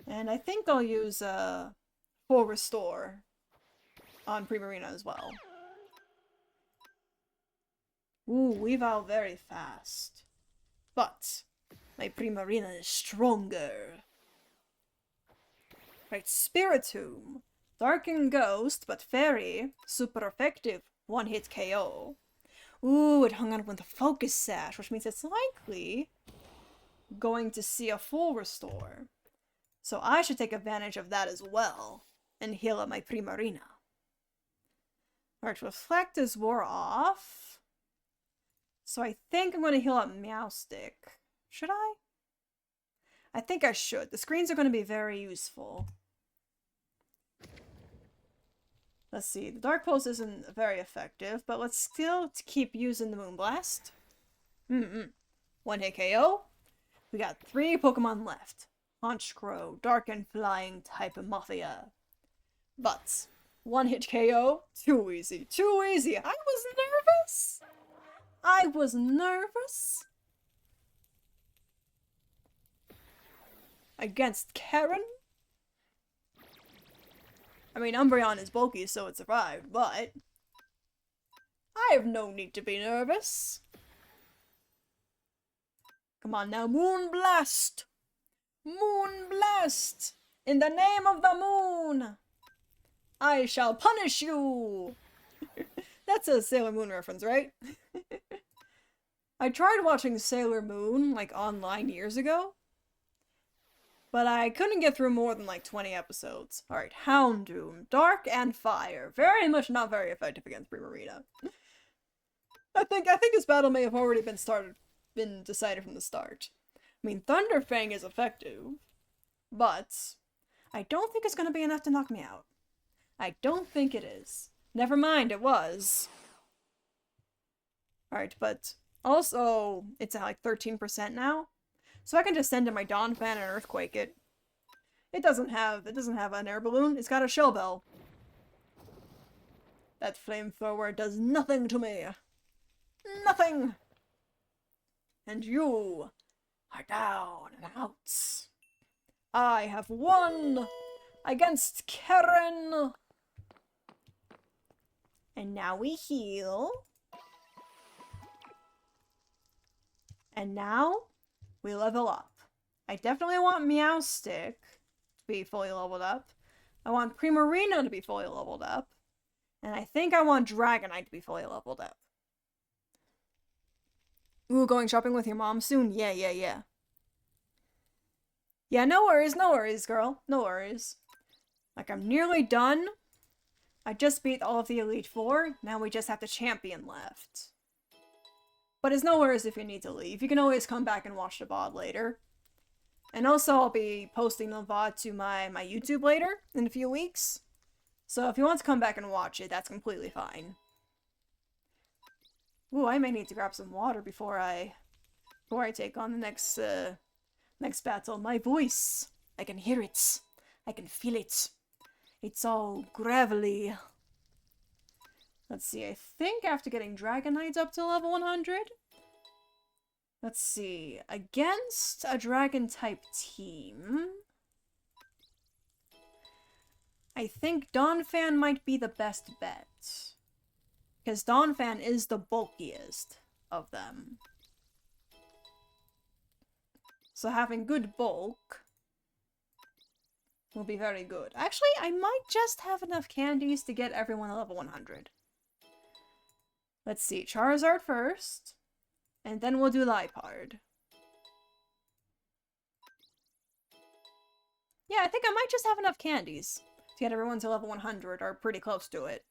And I think I'll use Full Restore on Primarina as well. Ooh, we evolve very fast. But my Primarina is stronger. Right, Spiritomb. Dark and Ghost, but Fairy. Super effective. One-hit KO. Ooh, it hung on with a Focus Sash, which means it's likely going to see a full restore. So I should take advantage of that as well, and heal up my Primarina. Alright, Reflect is wore off. So I think I'm going to heal up Meowstic. Should I? I think I should. The screens are going to be very useful. Let's see, the Dark Pulse isn't very effective, but let's still keep using the Moonblast. One-hit KO. We got 3 Pokemon left. Honchkrow, Dark and Flying type Mafia. But, one-hit KO, too easy, too easy. I was nervous. I was nervous. Against Karen? I mean, Umbreon is bulky, so it survived, but I have no need to be nervous. Come on now, Moonblast! Moonblast! In the name of the moon! I shall punish you! That's a Sailor Moon reference, right? I tried watching Sailor Moon, like, online years ago, but I couldn't get through more than like 20 episodes. Alright, Houndoom. Dark and Fire. Very much not very effective against Primarina. I think this battle may have already been decided from the start. I mean, Thunderfang is effective, but I don't think it's going to be enough to knock me out. I don't think it is. Never mind, it was. Alright, but also, it's at like 13% now. So I can just send in my Donphan and Earthquake it. It doesn't have an air balloon. It's got a shell bell. That flamethrower does nothing to me. Nothing. And you are down and out. I have won against Karen. And now we heal. And now we level up. I definitely want Meowstic to be fully leveled up. I want Primarina to be fully leveled up. And I think I want Dragonite to be fully leveled up. Ooh, going shopping with your mom soon? Yeah. Yeah, no worries, girl. No worries. Like, I'm nearly done. I just beat all of the Elite Four. Now we just have the champion left. But it's no worries if you need to leave. You can always come back and watch the VOD later. And also, I'll be posting the VOD to my YouTube later in a few weeks. So if you want to come back and watch it, that's completely fine. Ooh, I may need to grab some water before I take on the next battle. My voice, I can hear it. I can feel it. It's all gravelly. Let's see, I think after getting Dragonites up to level 100... Let's see, against a Dragon-type team... I think Donphan might be the best bet. Because Donphan is the bulkiest of them. So having good bulk will be very good. Actually, I might just have enough candies to get everyone to level 100. Let's see, Charizard first, and then we'll do Liepard. Yeah, I think I might just have enough candies to get everyone to level 100, or pretty close to it.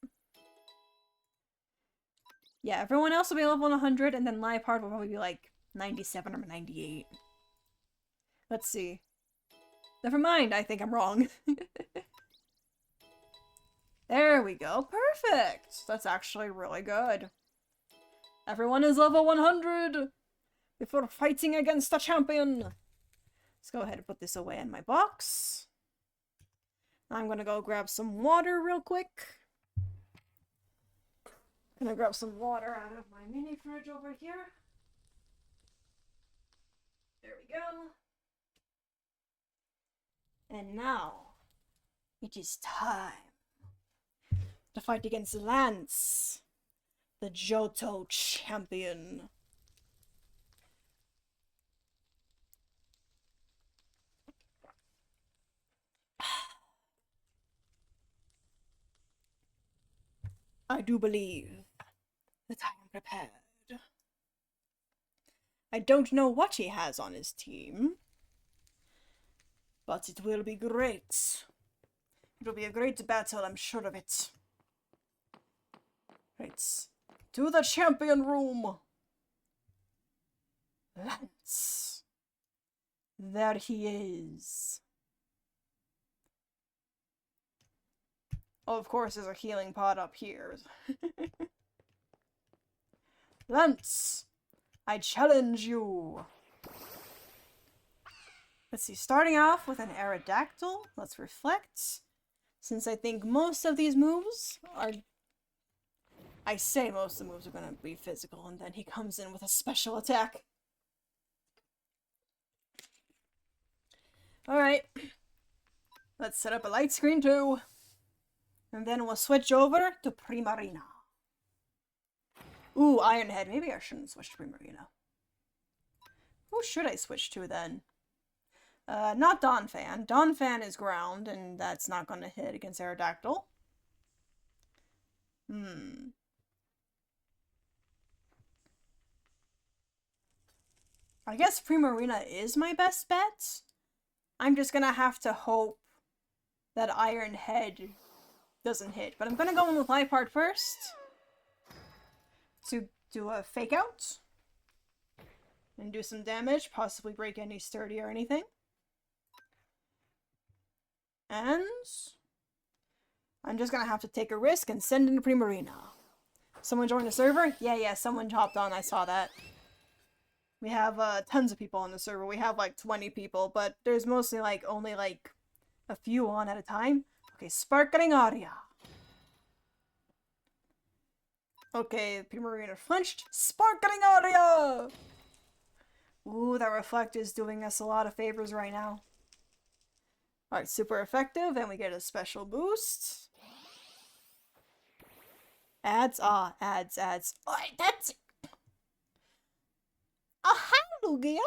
Yeah, everyone else will be level 100, and then Liepard will probably be like 97 or 98. Let's see. Never mind, I think I'm wrong. There we go, perfect! That's actually really good. Everyone is level 100! Before fighting against a champion! Let's go ahead and put this away in my box. I'm gonna go grab some water real quick. Gonna grab some water out of my mini fridge over here. There we go. And now, it is time to fight against Lance, the Johto champion. I do believe that I am prepared. I don't know what he has on his team, but it will be great. It will be a great battle, I'm sure of it. Right. To the champion room! Lance. There he is. Oh, of course, there's a healing pod up here. Lance, I challenge you. Let's see, starting off with an Aerodactyl. Let's reflect. Since I think most of these moves are... I say most of the moves are going to be physical, and then he comes in with a special attack. Alright. Let's set up a light screen too. And then we'll switch over to Primarina. Ooh, Ironhead. Maybe I shouldn't switch to Primarina. Who should I switch to then? Not Donphan. Donphan is ground, and that's not going to hit against Aerodactyl. I guess Primarina is my best bet. I'm just going to have to hope that Ironhead doesn't hit. But I'm going to go in with Liepard first to do a fake out and do some damage, possibly break any sturdy or anything. And I'm just going to have to take a risk and send in Primarina. Someone joined the server? Yeah, someone hopped on. I saw that. We have tons of people on the server. We have like 20 people, but there's mostly like only like a few on at a time. Okay, Sparkling Aria. Okay, Primarina flinched. Sparkling Aria! Ooh, that Reflect is doing us a lot of favors right now. Alright, super effective, and we get a special boost. Ads? Ads. Alright, that's... Aha, Lugia!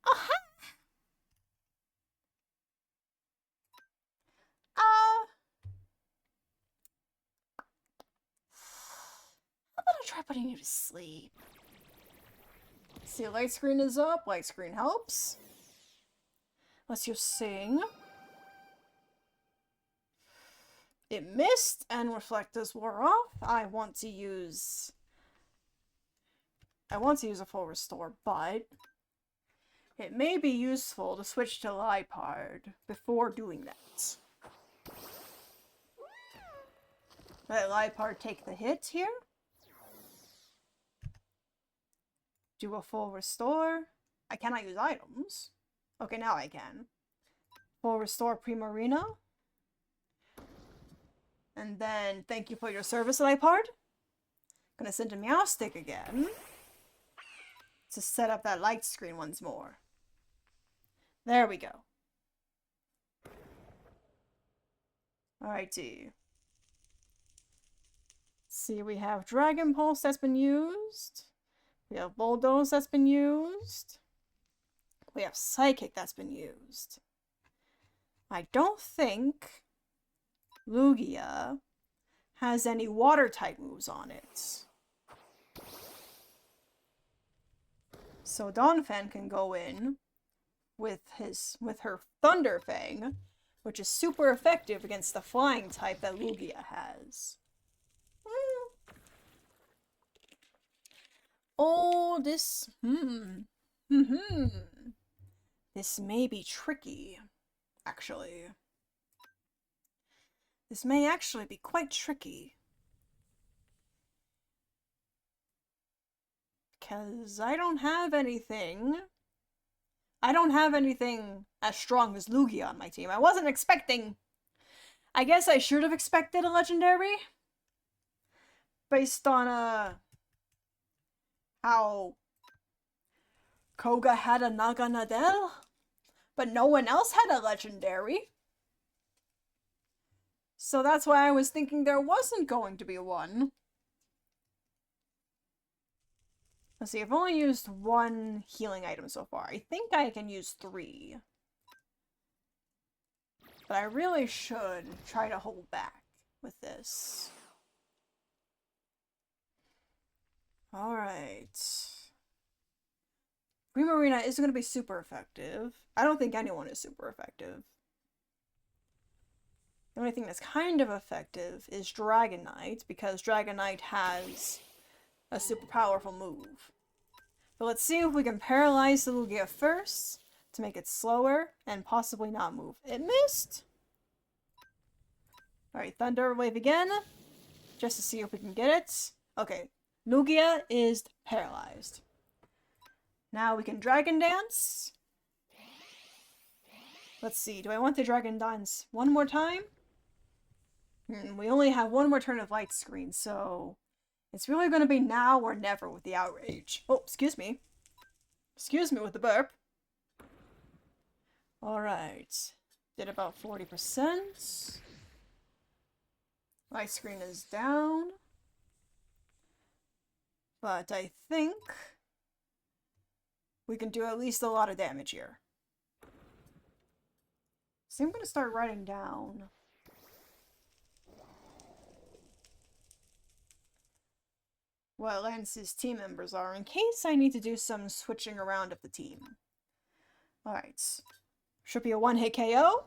Aha! I'm gonna try putting you to sleep. See, light screen is up. Light screen helps. Let's you sing. It missed, and Reflectors wore off. I want to use a full restore, but it may be useful to switch to Liepard before doing that. Let Liepard take the hit here. Do a full restore. I cannot use items. Okay, now I can. Full restore Primarina. And then, thank you for your service, Lipard. Gonna send a Meowstic again. To set up that light screen once more. There we go. Alrighty. See, we have Dragon Pulse that's been used. We have Bulldoze that's been used. We have Psychic that's been used. I don't think Lugia has any water-type moves on it. So Donphan can go in with her Thunder Fang, which is super effective against the flying type that Lugia has. Oh, this this may be tricky, actually. This may actually be quite tricky. Because I don't have anything as strong as Lugia on my team. I wasn't expecting... I guess I should have expected a legendary. Based on, how Koga had a Naga Nadel, but no one else had a legendary. So that's why I was thinking there wasn't going to be one. Let's see, I've only used one healing item so far. I think I can use 3. But I really should try to hold back with this. Alright. Primarina isn't going to be super effective. I don't think anyone is super effective. The only thing that's kind of effective is Dragonite, because Dragonite has a super powerful move. But let's see if we can paralyze the Lugia first to make it slower and possibly not move. It missed! Alright, Thunder Wave again, just to see if we can get it. Okay, Lugia is paralyzed. Now we can Dragon Dance. Let's see, do I want to Dragon Dance one more time? We only have one more turn of Light Screen, so it's really going to be now or never with the Outrage. Oh, excuse me. Excuse me with the burp. Alright. Did about 40%. Light Screen is down. But I think we can do at least a lot of damage here. So I'm going to start writing down what Lance's team members are, in case I need to do some switching around of the team. Alright. Should be a one-hit KO.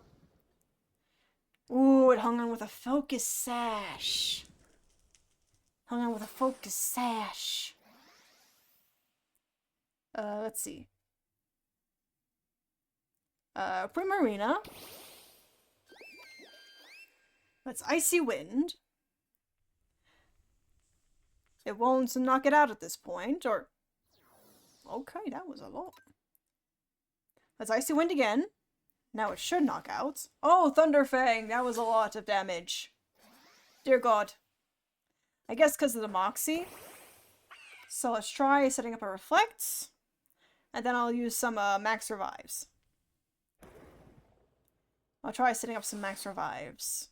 Ooh, it hung on with a Focus Sash. Hung on with a Focus Sash. Let's see. Primarina. Let's Icy Wind. It won't knock it out at this point, or... Okay, that was a lot. Let's Icy Wind again. Now it should knock out. Oh, Thunder Fang! That was a lot of damage. Dear God. I guess because of the Moxie. So let's try setting up a Reflect. And then I'll use some Max Revives. I'll try setting up some Max Revives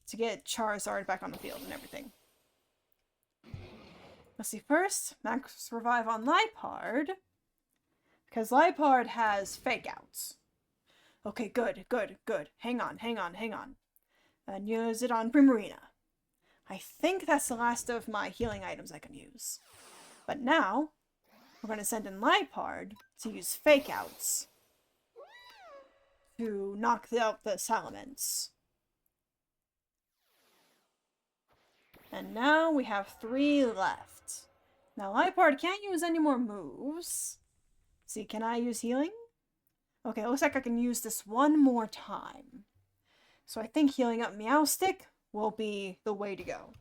to get Charizard back on the field and everything. Let's see, first, Max Revive on Lipard, because Lipard has Fake Outs. Okay, good, good, good. Hang on. And use it on Primarina. I think that's the last of my healing items I can use. But now, we're going to send in Lipard to use Fake Outs to knock out the Salamence. And now we have 3 left. Now Lipard can't use any more moves. See, can I use healing? Okay, it looks like I can use this one more time. So I think healing up Meowstic will be the way to go.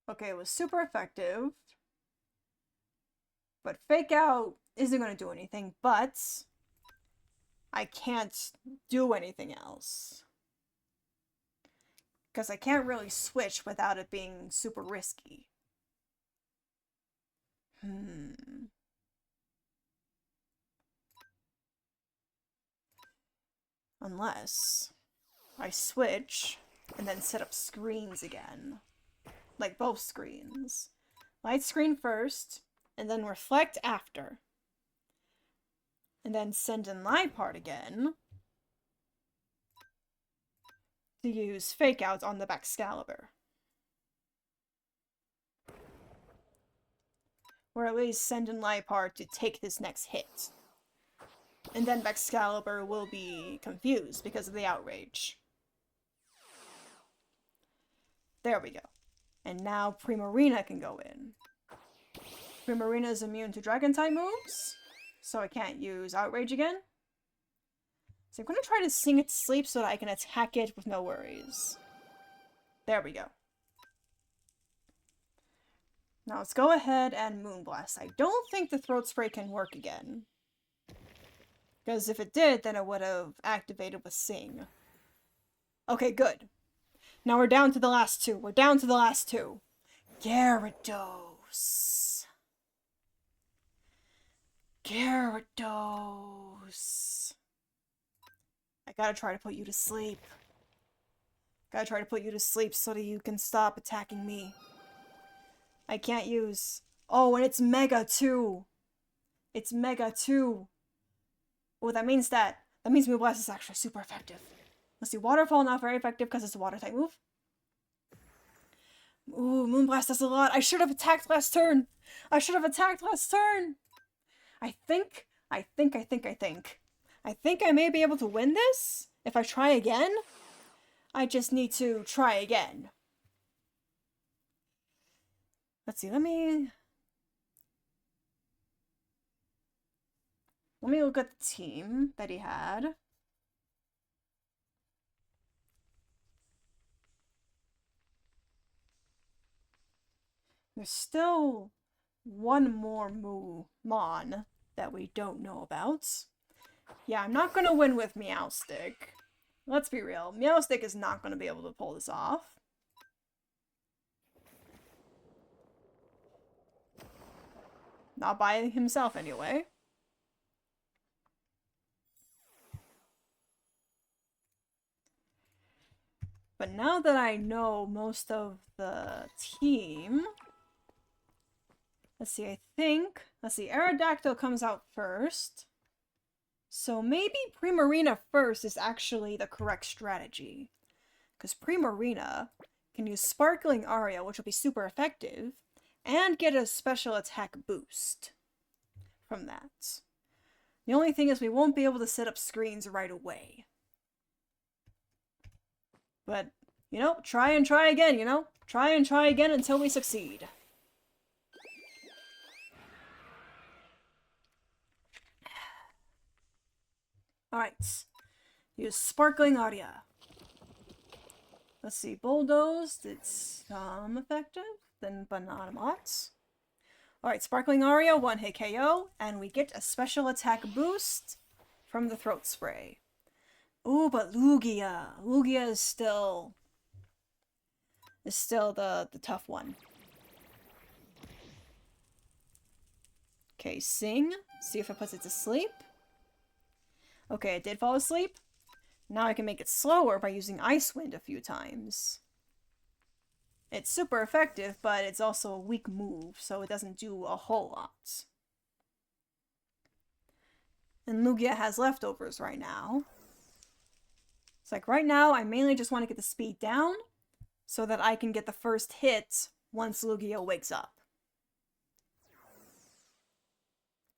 Okay, it was super effective. But Fake Out isn't going to do anything, but I can't do anything else. Because I can't really switch without it being super risky. Unless I switch and then set up screens again. Like both screens. Light screen first, and then reflect after. And then send in light part again to use fake out on the Baxcalibur. Or at least send in light part to take this next hit. And then Baxcalibur will be confused because of the outrage. There we go. And now Primarina can go in. Primarina is immune to dragon type moves, so I can't use outrage again. So I'm going to try to sing it to sleep so that I can attack it with no worries. There we go. Now let's go ahead and Moonblast. I don't think the Throat Spray can work again. Because if it did, then it would have activated with Sing. Okay, good. Now we're down to the last two. We're down to the last two. Gyarados. Gyarados. I gotta try to put you to sleep. Gotta try to put you to sleep so that you can stop attacking me. I can't use... Oh, and it's Mega too. It's Mega too. Oh, that means Moonblast is actually super effective. Let's see, Waterfall not very effective because it's a water type move. Ooh, Moonblast does a lot. I should have attacked last turn. I should have attacked last turn. I think I may be able to win this if I try again. I just need to try again. Let's see, let me look at the team that he had. There's still one more Mon that we don't know about. Yeah, I'm not gonna win with Meowstick. Let's be real. Meowstick is not gonna be able to pull this off. Not by himself, anyway. But now that I know most of the team... Let's see, Aerodactyl comes out first. So maybe Primarina first is actually the correct strategy. Because Primarina can use Sparkling Aria, which will be super effective, and get a special attack boost from that. The only thing is we won't be able to set up screens right away. But, you know, try and try again, you know? Try and try again until we succeed. Alright. Use Sparkling Aria. Let's see, Bulldozed, it's effective, then but not much. Alright, Sparkling Aria, 1-hit KO, and we get a special attack boost from the Throat Spray. Ooh, but Lugia. Lugia is still the tough one. Okay, Sing. See if it puts it to sleep. Okay, it did fall asleep. Now I can make it slower by using Ice Wind a few times. It's super effective, but it's also a weak move, so it doesn't do a whole lot. And Lugia has leftovers right now. It's like right now, I mainly just want to get the speed down so that I can get the first hit once Lugia wakes up.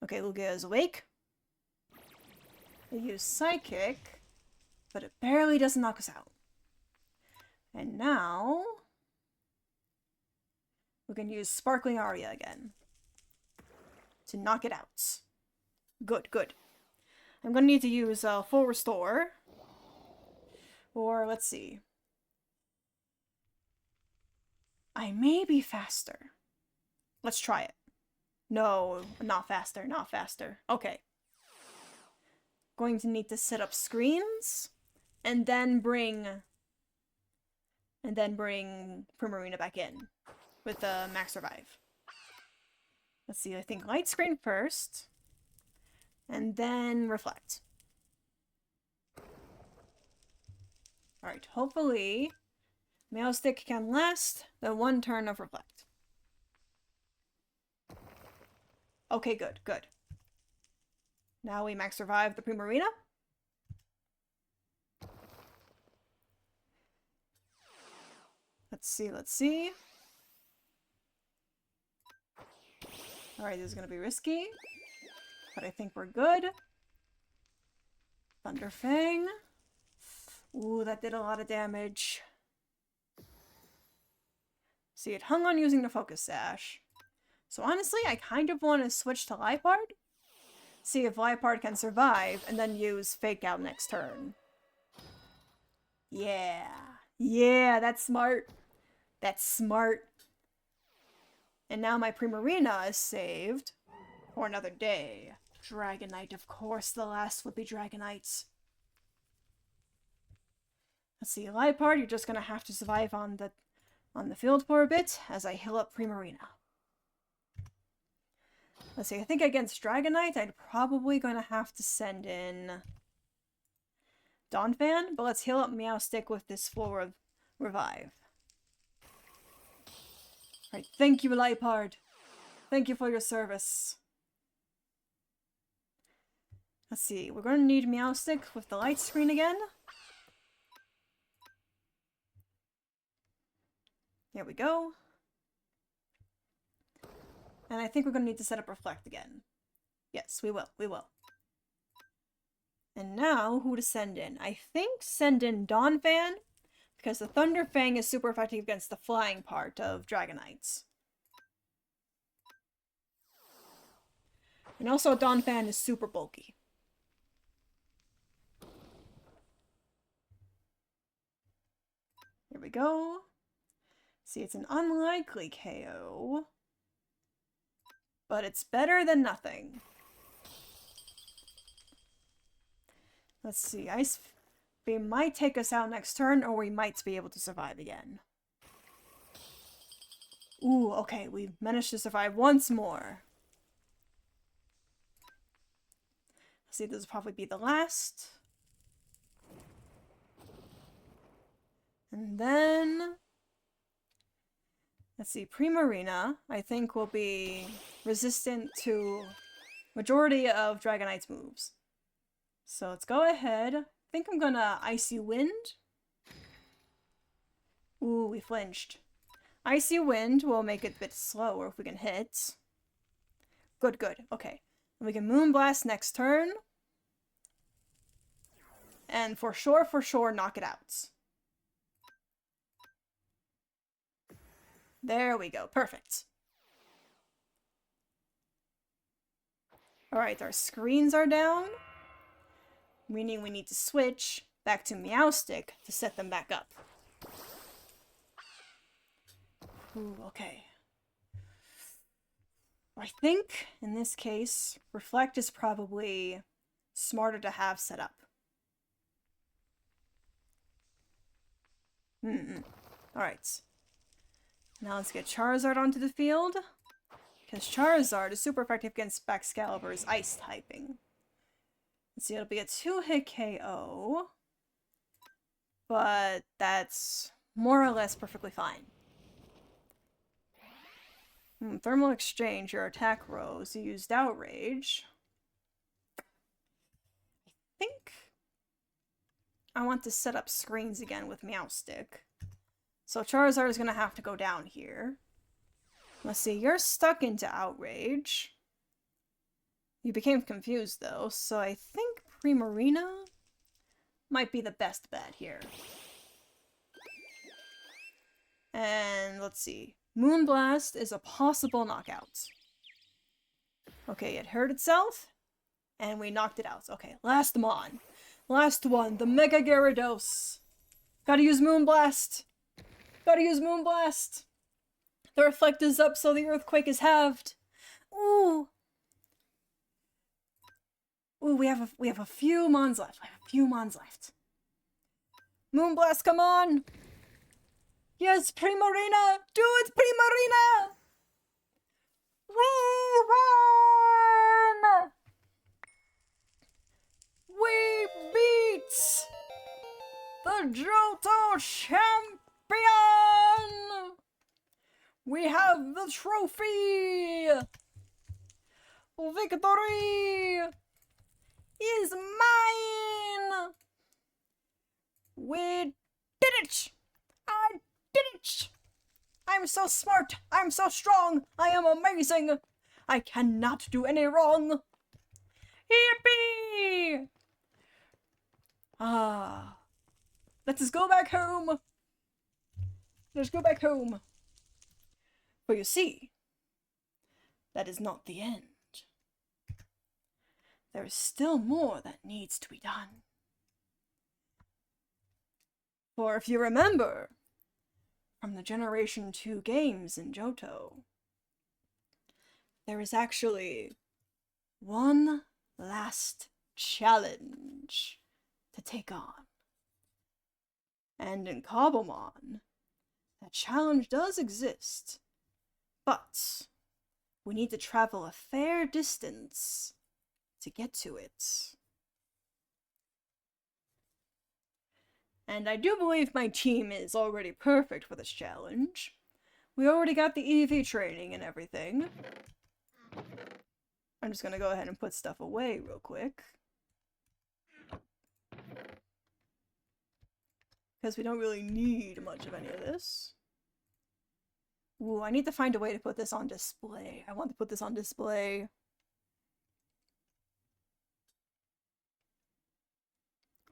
Okay, Lugia is awake. I use Psychic, but it barely doesn't knock us out. And now we can use Sparkling Aria again to knock it out. Good, good. I'm gonna need to use Full Restore. Or, let's see. I may be faster. Let's try it. No, not faster, not faster. Okay. Going to need to set up screens, and then bring Primarina back in with the max revive. Let's see, I think light screen first, and then reflect. Alright, hopefully Meowstick can last the one turn of reflect. Okay, good, good. Now we max revive the Primarina. Let's see, let's see. Alright, this is gonna be risky, but I think we're good. Thunder Fang. Ooh, that did a lot of damage. See, it hung on using the Focus Sash. So honestly, I kind of want to switch to Liepard. See if Liepard can survive, and then use Fake Out next turn. Yeah. Yeah, that's smart. That's smart. And now my Primarina is saved for another day. Dragonite, of course. The last would be Dragonite. Let's see, Liepard, you're just gonna have to survive on the field for a bit as I heal up Primarina. Let's see, I think against Dragonite, I'd probably gonna have to send in Donphan, but let's heal up Meowstick with this full revive. Alright, thank you, Liepard. Thank you for your service. Let's see, we're gonna need Meowstick with the light screen again. There we go. And I think we're going to need to set up Reflect again. Yes, we will. We will. And now, who to send in? I think send in Donphan, because the Thunder Fang is super effective against the flying part of Dragonites. And also, Donphan is super bulky. Here we go. See, it's an unlikely KO, but it's better than nothing. Let's see, Ice Beam might take us out next turn, or we might be able to survive again. Ooh, okay, we managed to survive once more. Let's see, this will probably be the last. And then... let's see, Primarina, I think, will be resistant to majority of Dragonite's moves. So let's go ahead. I think I'm gonna Icy Wind. Ooh, we flinched. Icy Wind will make it a bit slower if we can hit. Good, good. Okay. And we can Moonblast next turn. And for sure, knock it out. There we go. Perfect. Alright, our screens are down. Meaning we need to switch back to Meowstick to set them back up. Ooh, okay. I think, in this case, Reflect is probably smarter to have set up. Alright. Now let's get Charizard onto the field, because Charizard is super effective against Baxcalibur's ice typing. Let's see, it'll be a 2-hit KO, but that's more or less perfectly fine. Thermal Exchange, your attack rose. You used Outrage. I think I want to set up screens again with Meowstick. So Charizard is going to have to go down here. Let's see, you're stuck into Outrage. You became confused, though, so I think Primarina might be the best bet here. And let's see. Moonblast is a possible knockout. Okay, it hurt itself, and we knocked it out. Okay, last Mon. Last one, the Mega Gyarados. Gotta use Moonblast. Gotta use Moonblast! The Reflect is up, so the Earthquake is halved. Ooh. Ooh, we have a few mons left. We have a few mons left. Moonblast, come on! Yes, Primarina! Do it, Primarina! We won! We beat the Johto champion! We have the trophy! Victory is mine! We did it! I did it! I'm so smart! I'm so strong! I am amazing! I cannot do any wrong! Yippee! Ah. Let us go back home! Let's go back home. But you see, that is not the end. There is still more that needs to be done. For if you remember, from the Generation 2 games in Johto, there is actually one last challenge to take on. And in Cobblemon, that challenge does exist, but we need to travel a fair distance to get to it. And I do believe my team is already perfect for this challenge. We already got the EV training and everything. I'm just gonna go ahead and put stuff away real quick. Because we don't really need much of any of this. Ooh, I need to find a way to put this on display. I want to put this on display.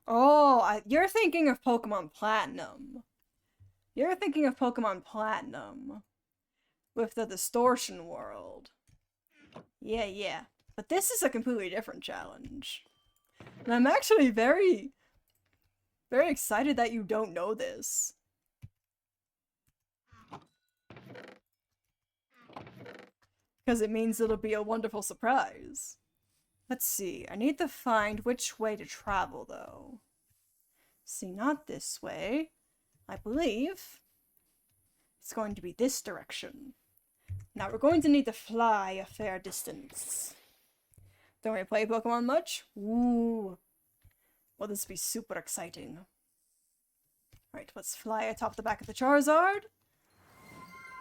Oh, you're thinking of Pokemon Platinum. You're thinking of Pokemon Platinum. With the Distortion World. Yeah. But this is a completely different challenge. And I'm actually very excited that you don't know this. Because it means it'll be a wonderful surprise. Let's see, I need to find which way to travel, though. See, not this way. I believe it's going to be this direction. Now, we're going to need to fly a fair distance. Don't we play Pokemon much? Ooh. Well, this will be super exciting. Alright, let's fly atop the back of the Charizard.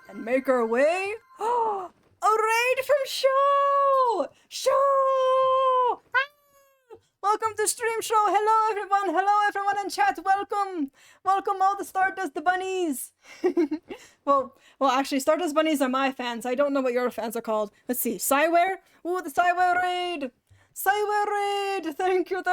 And make our way. Oh! A raid from Show! Show! Ah! Welcome to Stream Show! Hello everyone! Hello everyone in chat! Welcome! Welcome all the Stardust bunnies! well, actually, Stardust bunnies are my fans. I don't know what your fans are called. Let's see. Cyware? Ooh, the Cyware raid! Cyware raid! Thank you!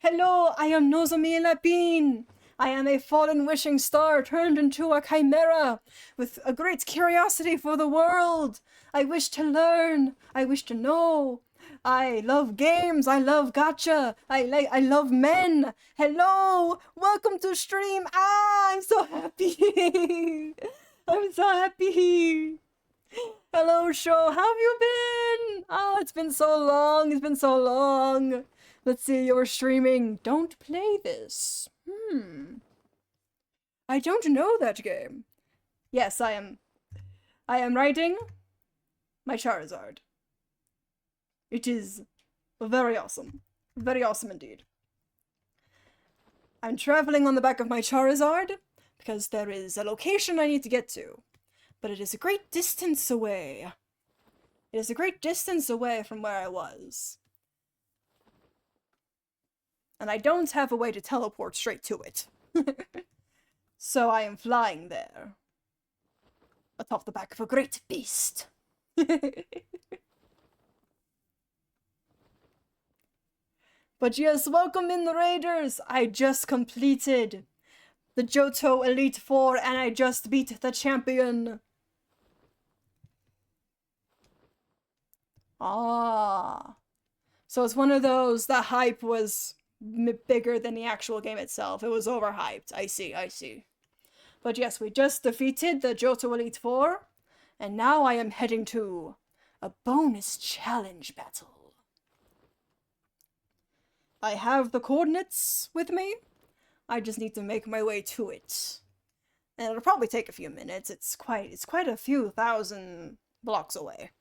Hello, I am Nozomi Lapine! I am a fallen wishing star turned into a chimera with a great curiosity for the world. I wish to learn. I wish to know. I love games. I love gacha. I love men. Hello. Welcome to stream. Ah, I'm so happy. I'm so happy. Hello, Show. How have you been? Oh, it's been so long. It's been so long. Let's see. You're streaming. Don't play this. I don't know that game. Yes, I am riding my Charizard. It is very awesome. Very awesome indeed. I'm traveling on the back of my Charizard because there is a location I need to get to. But it is a great distance away. It is a great distance away from where I was. And I don't have a way to teleport straight to it. So I am flying there. Atop the back of a great beast. But yes, welcome in the Raiders! I just completed the Johto Elite 4 and I just beat the champion. Ah. So it's one of those, the hype was bigger than the actual game itself. It was overhyped. I see. But yes, we just defeated the Johto Elite 4, and now I am heading to A bonus challenge battle. I have the coordinates with me. I just need to make my way to it. And it'll probably take a few minutes. It's quite a few thousand blocks away.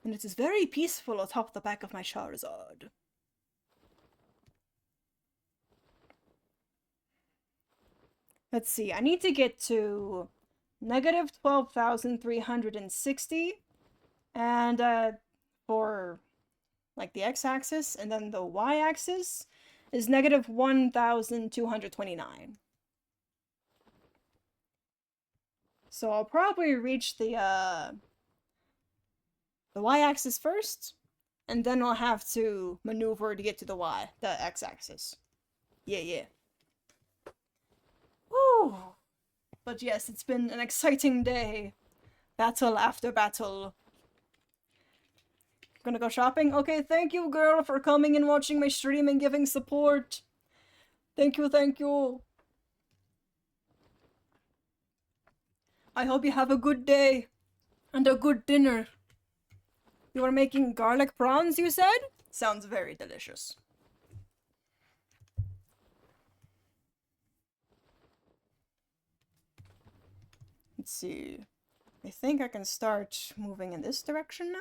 And it is very peaceful atop the back of my Charizard. Let's see, I need to get to negative 12,360, and for like the x-axis, and then the y-axis is negative 1,229. So I'll probably reach the y-axis first, and then I'll have to maneuver to get to the x-axis. Yeah. Woo! But yes, it's been an exciting day. Battle after battle. Gonna go shopping? Okay, thank you, girl, for coming and watching my stream and giving support. Thank you. I hope you have a good day. And a good dinner. You are making garlic prawns, you said? Sounds very delicious. Let's see. I think I can start moving in this direction now.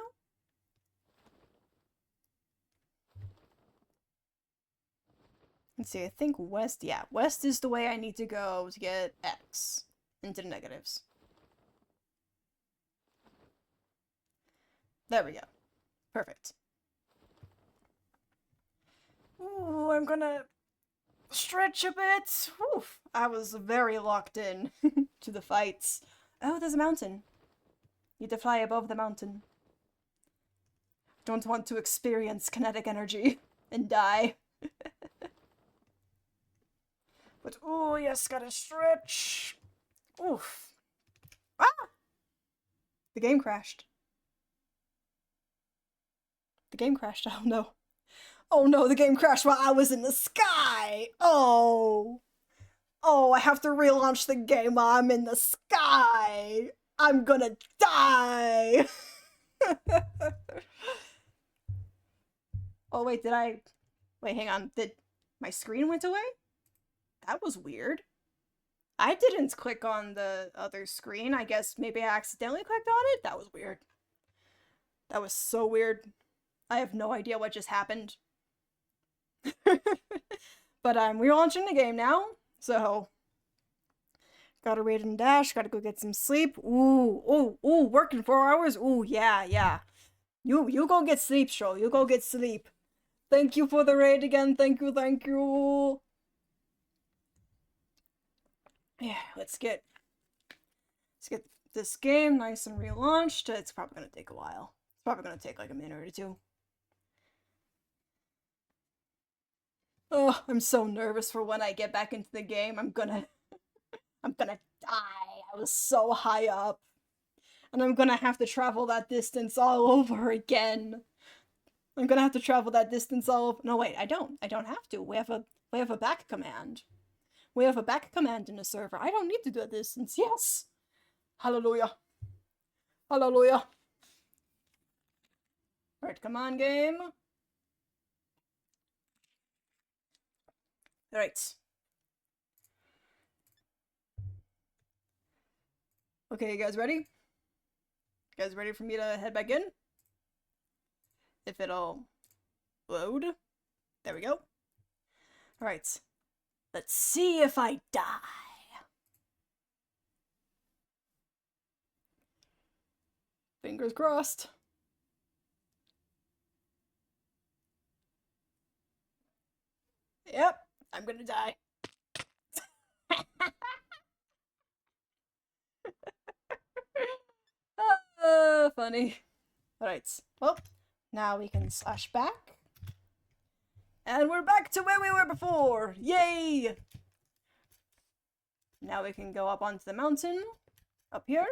Let's see, I think west, yeah, west is the way I need to go to get X into the negatives. There we go. Perfect. Ooh, I'm gonna stretch a bit. Oof, I was very locked in to the fights. Oh, there's a mountain. You have to fly above the mountain. Don't want to experience kinetic energy and die. But, oh yes, gotta stretch. Oof. Ah! The game crashed. The game crashed, oh no. Oh no, the game crashed while I was in the sky! Oh! Oh, I have to relaunch the game while I'm in the sky! I'm gonna die! Oh wait, wait, hang on, did my screen went away? That was weird. I didn't click on the other screen. I guess maybe I accidentally clicked on it? That was weird. That was so weird. I have no idea what just happened. But I'm relaunching the game now, so gotta read and dash, gotta go get some sleep. Ooh, working 4 hours? Ooh, yeah. You go get sleep, Sho. You go get sleep. Thank you for the raid again. Thank you. Yeah, let's get this game nice and relaunched. It's probably gonna take a while. It's probably gonna take like a minute or two. Oh, I'm so nervous for when I get back into the game. I'm gonna die. I was so high up. And I'm gonna have to travel that distance all over again. I'm gonna have to travel that distance all over. No, wait, I don't have to. We have a back command. We have a back command in the server. I don't need to do a distance. Yes. Hallelujah. Alright, come on, game. Alright. Okay, you guys ready? You guys ready for me to head back in? If it'll load. There we go. Alright. Let's see if I die. Fingers crossed. Yep, I'm gonna die. Funny. Alright, well, now we can slash back. And we're back to where we were before! Yay! Now we can go up onto the mountain, up here.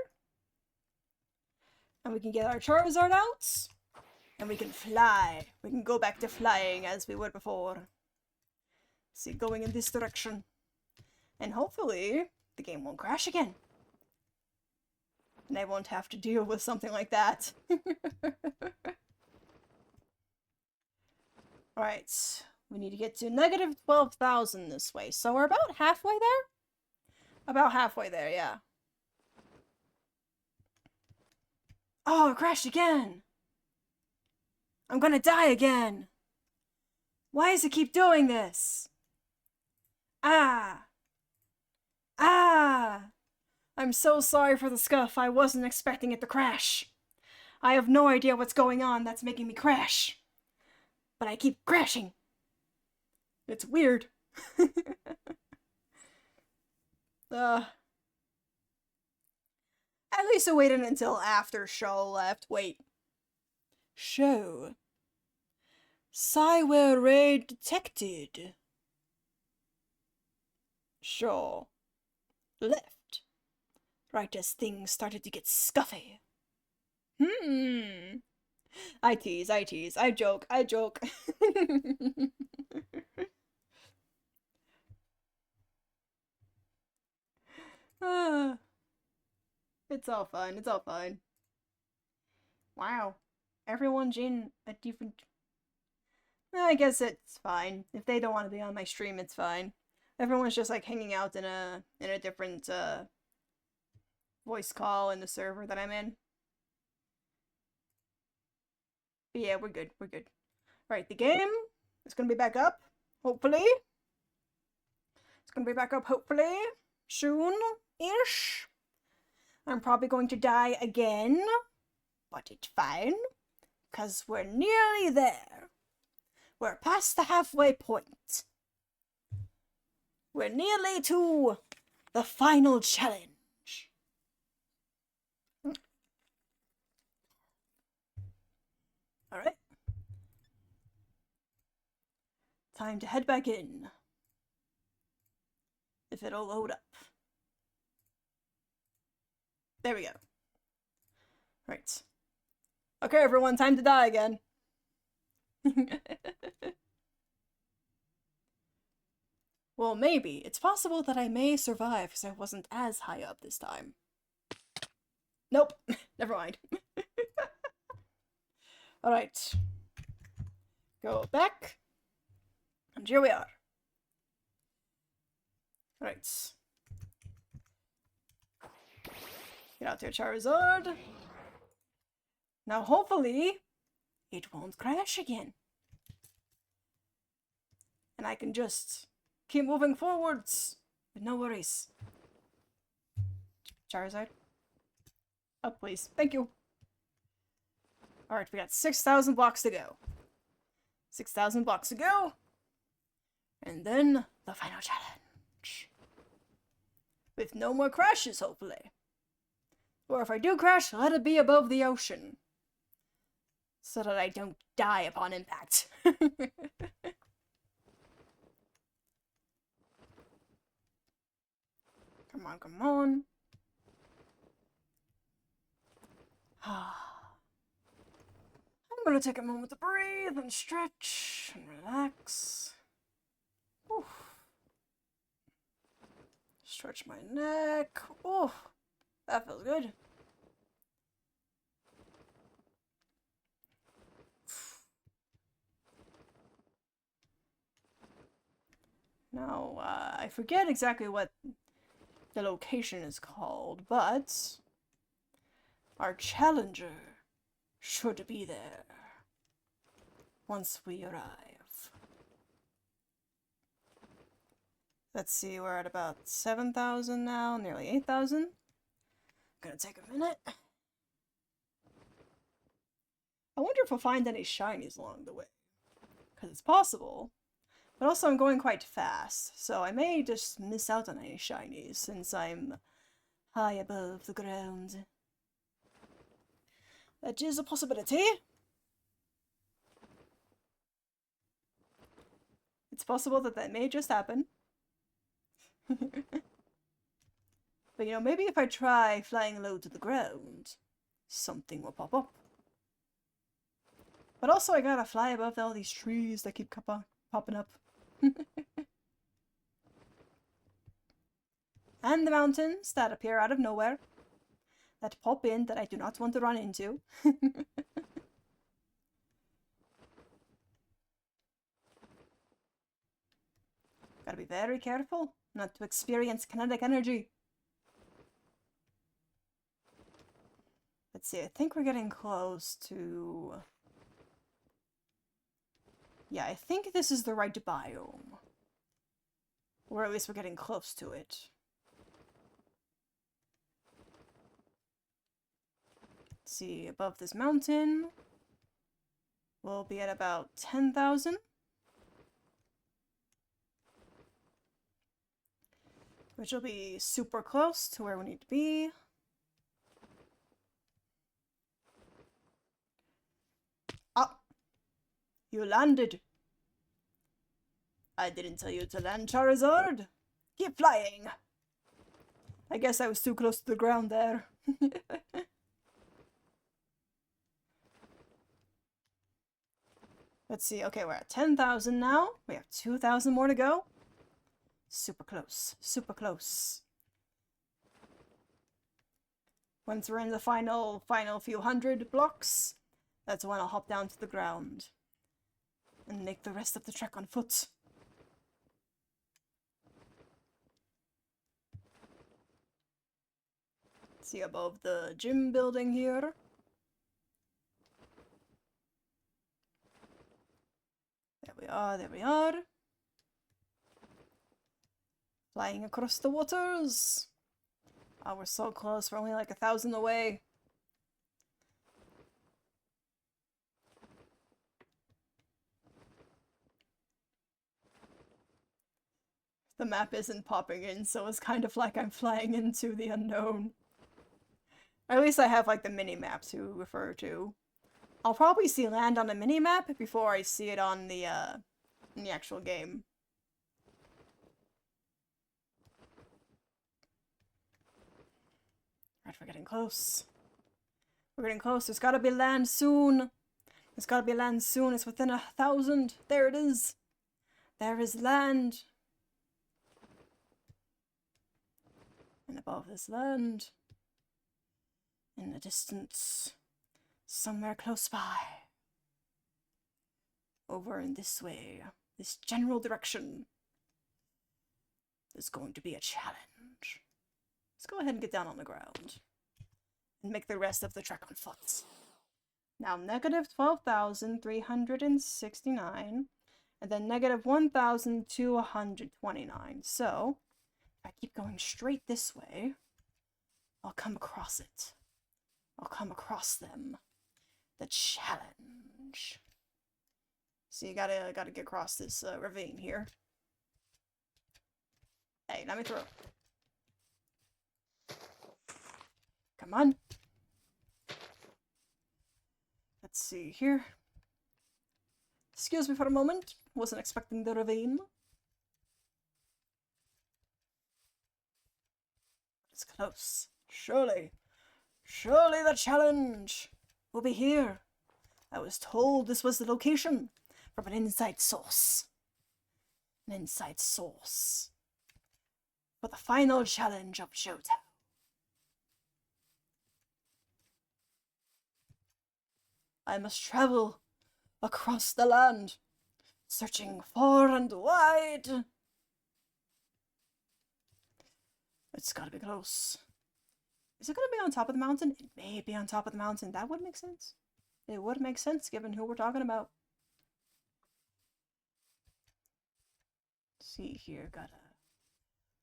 And we can get our Charizard out. And we can fly. We can go back to flying as we were before. See, going in this direction. And hopefully, the game won't crash again. And I won't have to deal with something like that. Alright, we need to get to negative 12,000 this way. So we're about halfway there? About halfway there, yeah. Oh, it crashed again! I'm gonna die again! Why does it keep doing this? Ah! Ah! I'm so sorry for the scuff. I wasn't expecting it to crash. I have no idea what's going on that's making me crash. But I keep crashing. It's weird. At least I waited until after show left. Wait. Show. Cyware raid detected. Show. Left. Right as things started to get scuffy. I tease, I joke. It's all fine. Wow. Everyone's in a different... I guess it's fine. If they don't want to be on my stream, it's fine. Everyone's just like hanging out in a different voice call in the server that I'm in. But yeah, we're good. Right, the game is gonna be back up, hopefully. It's gonna be back up, hopefully, soon-ish. I'm probably going to die again, but it's fine, because we're nearly there. We're past the halfway point. We're nearly to the final challenge. Alright. Time to head back in. If it'll load up. There we go. Right. Okay, everyone, time to die again. Well, maybe. It's possible that I may survive because I wasn't as high up this time. Nope. Never mind. Alright. Go back. And here we are. Alright. Get out there, Charizard. Now, hopefully, it won't crash again. And I can just keep moving forwards with no worries. Charizard. Up, please. Thank you. Alright, we got 6,000 blocks to go. 6,000 blocks to go. And then the final challenge. With no more crashes, hopefully. Or if I do crash, let it be above the ocean. So that I don't die upon impact. Come on. I'm gonna take a moment to breathe and stretch and relax. Oof. Stretch my neck. Oof. That feels good. Now, I forget exactly what the location is called, but our challenger should be there once we arrive. Let's see, we're at about 7,000 now, nearly 8,000. Gonna take a minute. I wonder if we'll find any shinies along the way. Because it's possible. But also I'm going quite fast, so I may just miss out on any shinies since I'm high above the ground. That is a possibility. It's possible that that may just happen. But you know, maybe if I try flying low to the ground, something will pop up. But also I gotta fly above all these trees that keep popping up. And the mountains that appear out of nowhere. That pop in that I do not want to run into. Gotta be very careful not to experience kinetic energy. Let's see, I think we're getting close to... Yeah, I think this is the right biome. Or at least we're getting close to it. Let's see, above this mountain, we'll be at about 10,000. Which will be super close to where we need to be. Ah! You landed! I didn't tell you to land, Charizard! Keep flying! I guess I was too close to the ground there. Let's see, okay, we're at 10,000 now. We have 2,000 more to go. Super close, super close. Once we're in the final few hundred blocks, that's when I'll hop down to the ground and make the rest of the trek on foot. See above the gym building here. There we are, there we are. Flying across the waters. Oh, we're so close. We're only like 1,000 away. The map isn't popping in, so it's kind of like I'm flying into the unknown. Or at least I have like the mini-map to refer to. I'll probably see land on a mini-map before I see it on the in the actual game. Right, we're getting close. We're getting close. There's gotta be land soon. There's gotta be land soon. It's within 1,000. There it is. There is land. And above this land, in the distance, somewhere close by, over in this way, this general direction, there's going to be a challenge. Let's go ahead and get down on the ground and make the rest of the trek on foot. Now, negative 12,369, and then negative 1,229. So, if I keep going straight this way, I'll come across it. I'll come across them. The challenge. So you gotta get across this ravine here. Hey, let me through. Come on. Let's see here. Excuse me for a moment. Wasn't expecting the ravine. It's close. Surely. Surely the challenge will be here. I was told this was the location from an inside source. An inside source. For the final challenge of Johto. I must travel across the land, searching far and wide. It's gotta be close. Is it gonna be on top of the mountain? It may be on top of the mountain. That would make sense. It would make sense given who we're talking about. Let's see here, gotta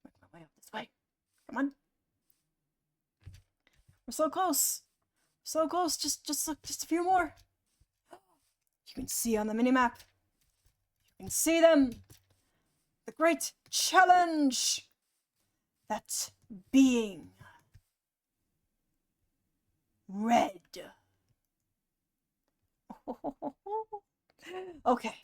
work my way up this way. Come on. We're so close. So close. Just a few more. You can see on the minimap. You can see them. The great challenge. That being red. Okay.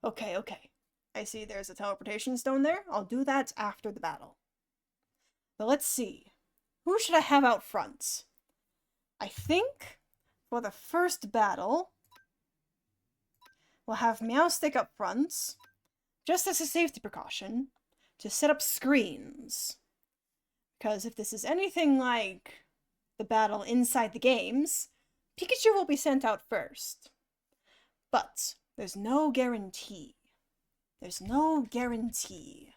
Okay. I see there's a teleportation stone there. I'll do that after the battle. But let's see. Who should I have out front? I think for the first battle, we'll have Meowstic up front. just as a safety precaution, to set up screens. Because if this is anything like the battle inside the games, Pikachu will be sent out first. But there's no guarantee. There's no guarantee.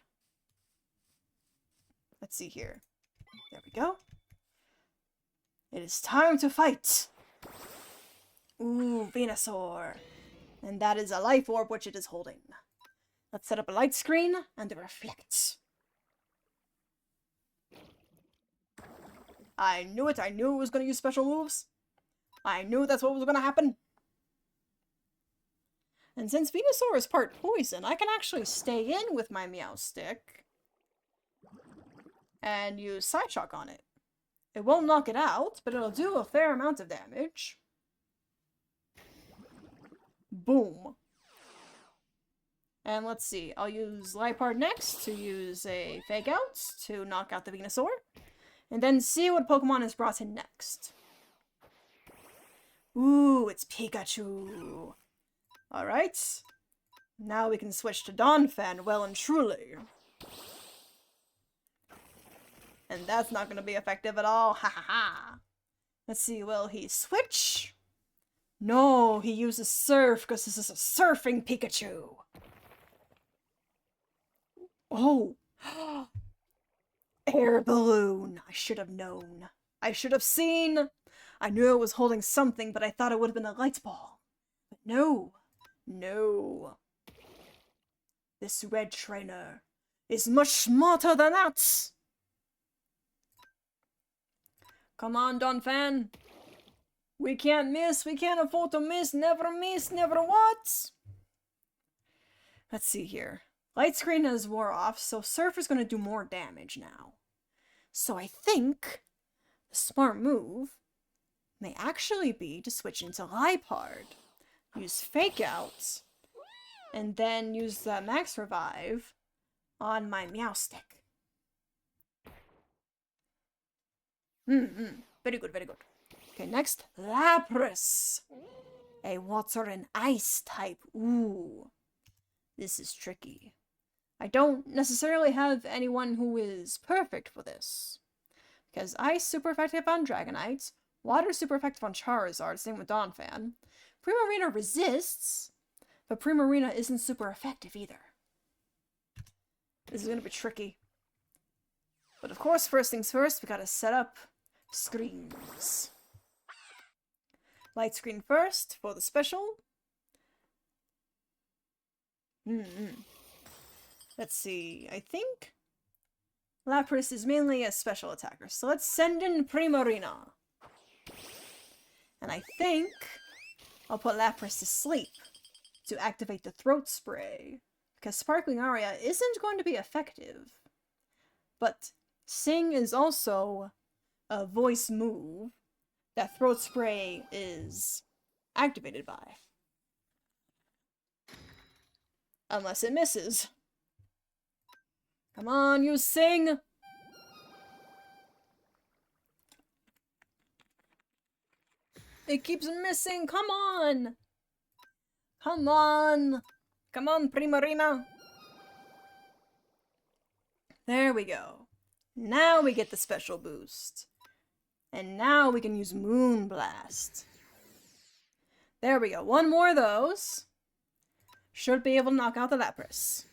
Let's see here. There we go. It is time to fight! Ooh, Venusaur. And that is a life orb which it is holding. Let's set up a light screen and reflect. I knew it. I knew it was going to use special moves. I knew that's what was going to happen. And since Venusaur is part poison, I can actually stay in with my Meowstic and use Side Shock on it. It won't knock it out, but it'll do a fair amount of damage. Boom. And let's see, I'll use Liepard next to use a Fake Out to knock out the Venusaur. And then see what Pokemon is brought in next. Ooh, it's Pikachu. Alright. Now we can switch to Donphan well and truly. And that's not going to be effective at all. Ha ha ha. Let's see, will he switch? No, he uses Surf because this is a surfing Pikachu. Oh. Air balloon. I should have known. I should have seen. I knew it was holding something, but I thought it would have been a light ball. But no. No. This red trainer is much smarter than that. Come on, Donphan. We can't miss. We can't afford to miss. Never miss. Never what? Let's see here. Light screen has wore off, so Surfer's going to do more damage now. So I think the smart move may actually be to switch into Liepard. Use Fake Out, and then use the Max Revive on my Meowstic. Very good, very good. Okay, next, Lapras. A water and ice type. Ooh. This is tricky. I don't necessarily have anyone who is perfect for this. Because ice super effective on Dragonite, water super effective on Charizard, same with Donphan. Primarina resists, but Primarina isn't super effective either. This is gonna be tricky. But of course, first things first, we gotta set up screens. Light screen first for the special. Let's see, I think Lapras is mainly a special attacker, so let's send in Primarina. And I think I'll put Lapras to sleep to activate the Throat Spray, because Sparkling Aria isn't going to be effective. But Sing is also a voice move that Throat Spray is activated by. Unless it misses. Come on, you Sing! It keeps missing, come on! Come on! Come on, Primarina! There we go. Now we get the special boost. And now we can use Moonblast. There we go. One more of those. Should be able to knock out the Lapras.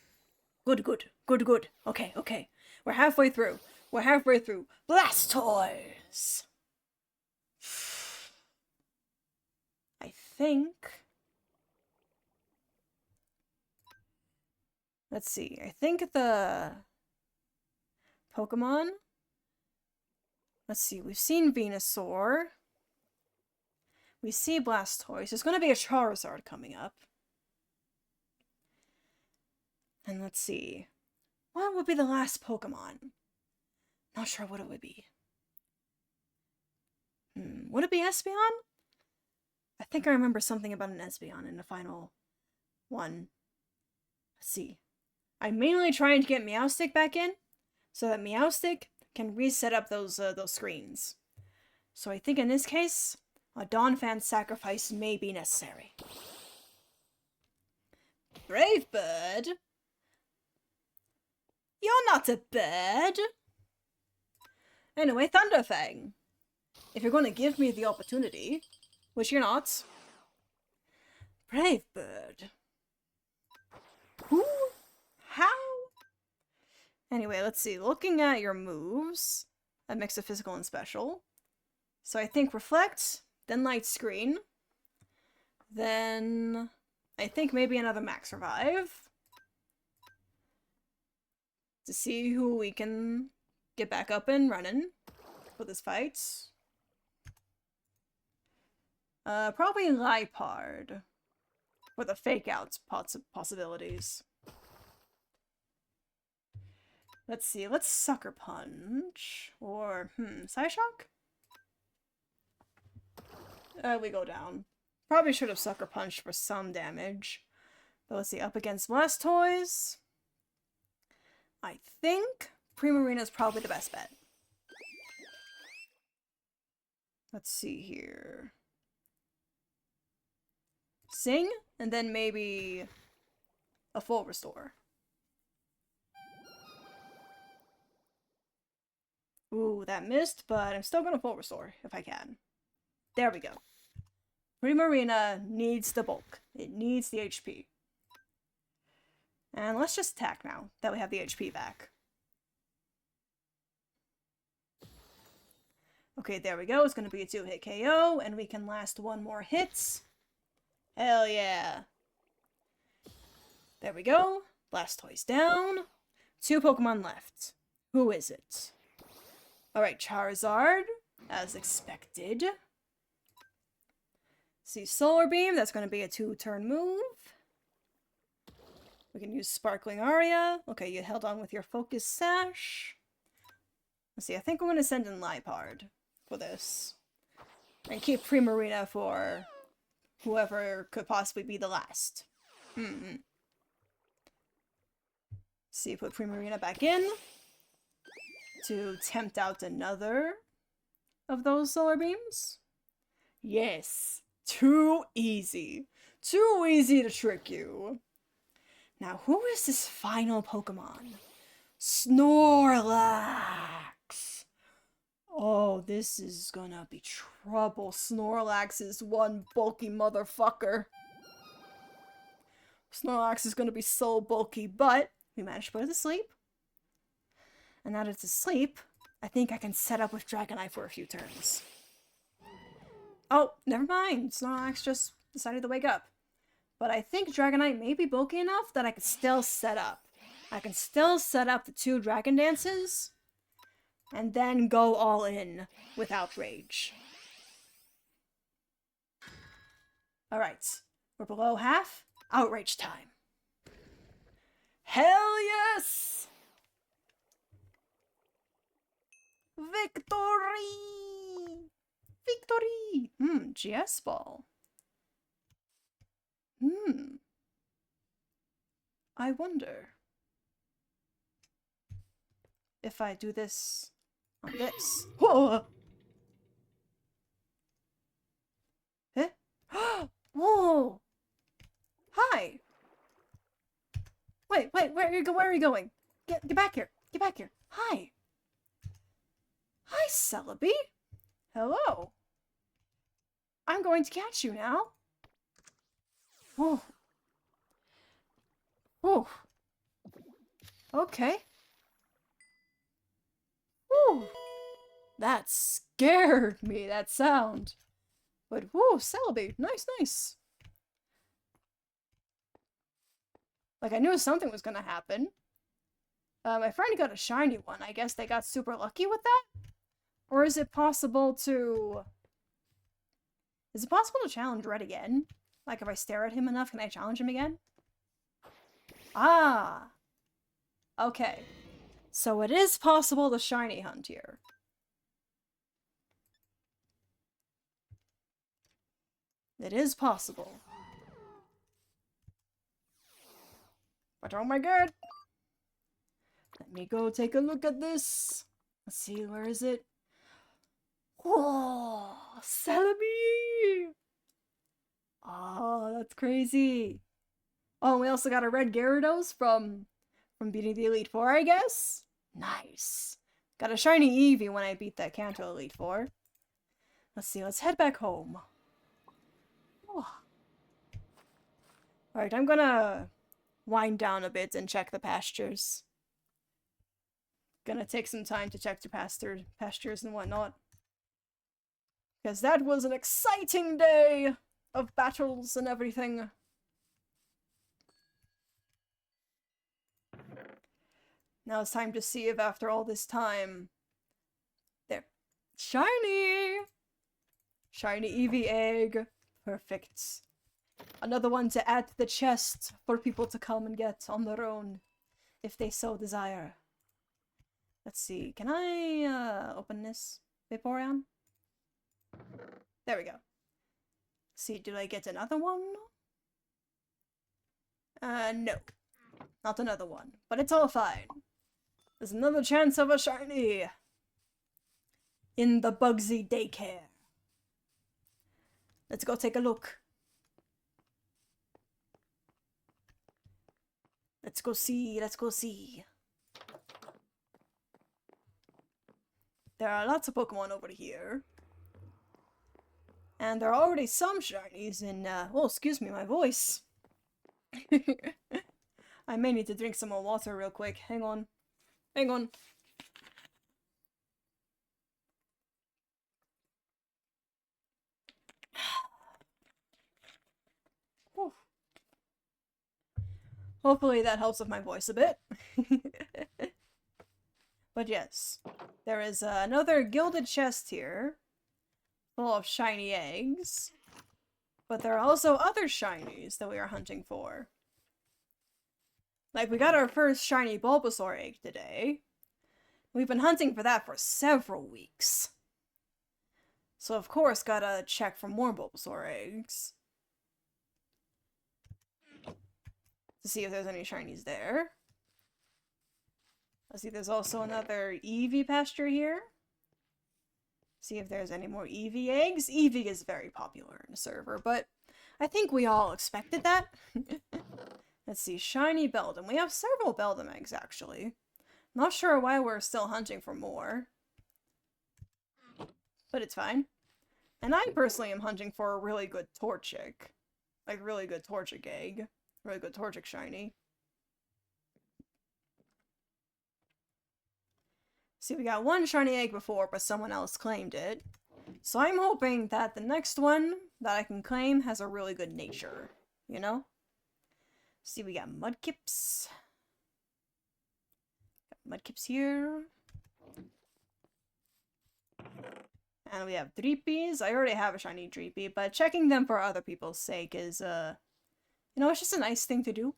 Good, good. Good, good. Okay, okay. We're halfway through. We're halfway through. Blastoise! I think... Let's see. I think the Pokemon... Let's see. We've seen Venusaur. We see Blastoise. There's going to be a Charizard coming up. And let's see. What would be the last Pokemon? Not sure what it would be. Would it be Espeon? I think I remember something about an Espeon in the final one. Let's see. I'm mainly trying to get Meowstic back in, so that Meowstic can reset up those screens. So I think in this case, a Donphan sacrifice may be necessary. Brave Bird You're not a bird! Anyway, Thunderfang. If you're going to give me the opportunity, which you're not. Brave bird. Who? How? Anyway, let's see. Looking at your moves, a mix of physical and special. So I think Reflect, then Light Screen, then I think maybe another Max Revive. To see who we can get back up and running for this fight. Probably Lipard for the fake outs possibilities. Let's see, let's Sucker Punch. Or, Psyshock? We go down. Probably should have Sucker Punched for some damage. But let's see, up against Blastoise. I think Primarina is probably the best bet. Let's see here. Sing, and then maybe a full restore. Ooh, that missed, but I'm still gonna full restore if I can. There we go. Primarina needs the bulk. It needs the HP. And let's just attack now that we have the HP back. Okay, there we go. It's gonna be a 2-hit KO, and we can last one more hit. Hell yeah. There we go. Blastoise down. 2 Pokemon left. Who is it? Alright, Charizard, as expected. See, Solar Beam, that's going to be a 2-turn move. We can use Sparkling Aria. Okay, you held on with your Focus Sash. Let's see, I think I'm going to send in Lipard for this. And keep Primarina for whoever could possibly be the last. See, put Primarina back in to tempt out another of those Solar Beams. Yes, too easy. Too easy to trick you. Now, who is this final Pokemon? Snorlax. Oh, this is gonna be trouble. Snorlax is one bulky motherfucker. Snorlax is gonna be so bulky, but we managed to put it to sleep. And now that it's asleep, I think I can set up with Dragonite for a few turns. Oh, never mind. Snorlax just decided to wake up. But I think Dragonite may be bulky enough that I can still set up. I can still set up the 2 Dragon Dances, and then go all in with Outrage. Alright, we're below half. Outrage time. Hell yes! Victory! Victory! GS Ball. I wonder if I do this on this. Whoa! Eh? Whoa! Hi! Wait, where are you going? Get back here! Get back here! Hi! Hi, Celebi! Hello! I'm going to catch you now. Oh. Oh. Okay. Whew. That scared me, that sound. But whoa, Celebi. Nice, nice. Like, I knew something was gonna happen. My friend got a shiny one. I guess they got super lucky with that? Or is it possible to... Is it possible to challenge Red again? Like, if I stare at him enough, can I challenge him again? Ah! Okay. So it is possible to shiny hunt here. It is possible. But oh my god! Let me go take a look at this. Let's see, where is it? Whoa! Celebi! Oh, that's crazy. Oh, and we also got a red Gyarados from from beating the Elite Four, I guess? Nice. Got a shiny Eevee when I beat that Kanto Elite Four. Let's see, let's head back home. Oh. Alright, I'm gonna wind down a bit and check the pastures. Gonna take some time to check the pastures and whatnot. Because that was an exciting day of battles and everything. Now it's time to see if after all this time... There. Shiny! Shiny Eevee egg. Perfect. Another one to add to the chest for people to come and get on their own, if they so desire. Let's see, can I open this Vaporeon? There we go. See, did I get another one? No. Not another one. But it's all fine. There's another chance of a shiny in the Bugsy daycare. Let's go take a look. Let's go see, let's go see. There are lots of Pokemon over here. And there are already some shinies in, oh, excuse me, my voice. I may need to drink some more water real quick. Hang on. Hang on. Hopefully that helps with my voice a bit. But yes, there is another gilded chest here, full of shiny eggs. But there are also other shinies that we are hunting for. Like, we got our first shiny Bulbasaur egg today. We've been hunting for that for several weeks. So of course, gotta check for more Bulbasaur eggs. To see if there's any shinies there. Let's see, there's also another Eevee pasture here. See if there's any more Eevee eggs. Eevee is very popular in the server, but I think we all expected that. Let's see, shiny Beldum. We have several Beldum eggs, actually. Not sure why we're still hunting for more. But it's fine. And I personally am hunting for a really good Torchic. Like, really good Torchic egg. Really good Torchic shiny. See, we got one shiny egg before, but someone else claimed it. So I'm hoping that the next one that I can claim has a really good nature. You know? See, we got Mudkips. Got Mudkips here. And we have Dreepies. I already have a shiny Dreepy, but checking them for other people's sake is, you know, it's just a nice thing to do.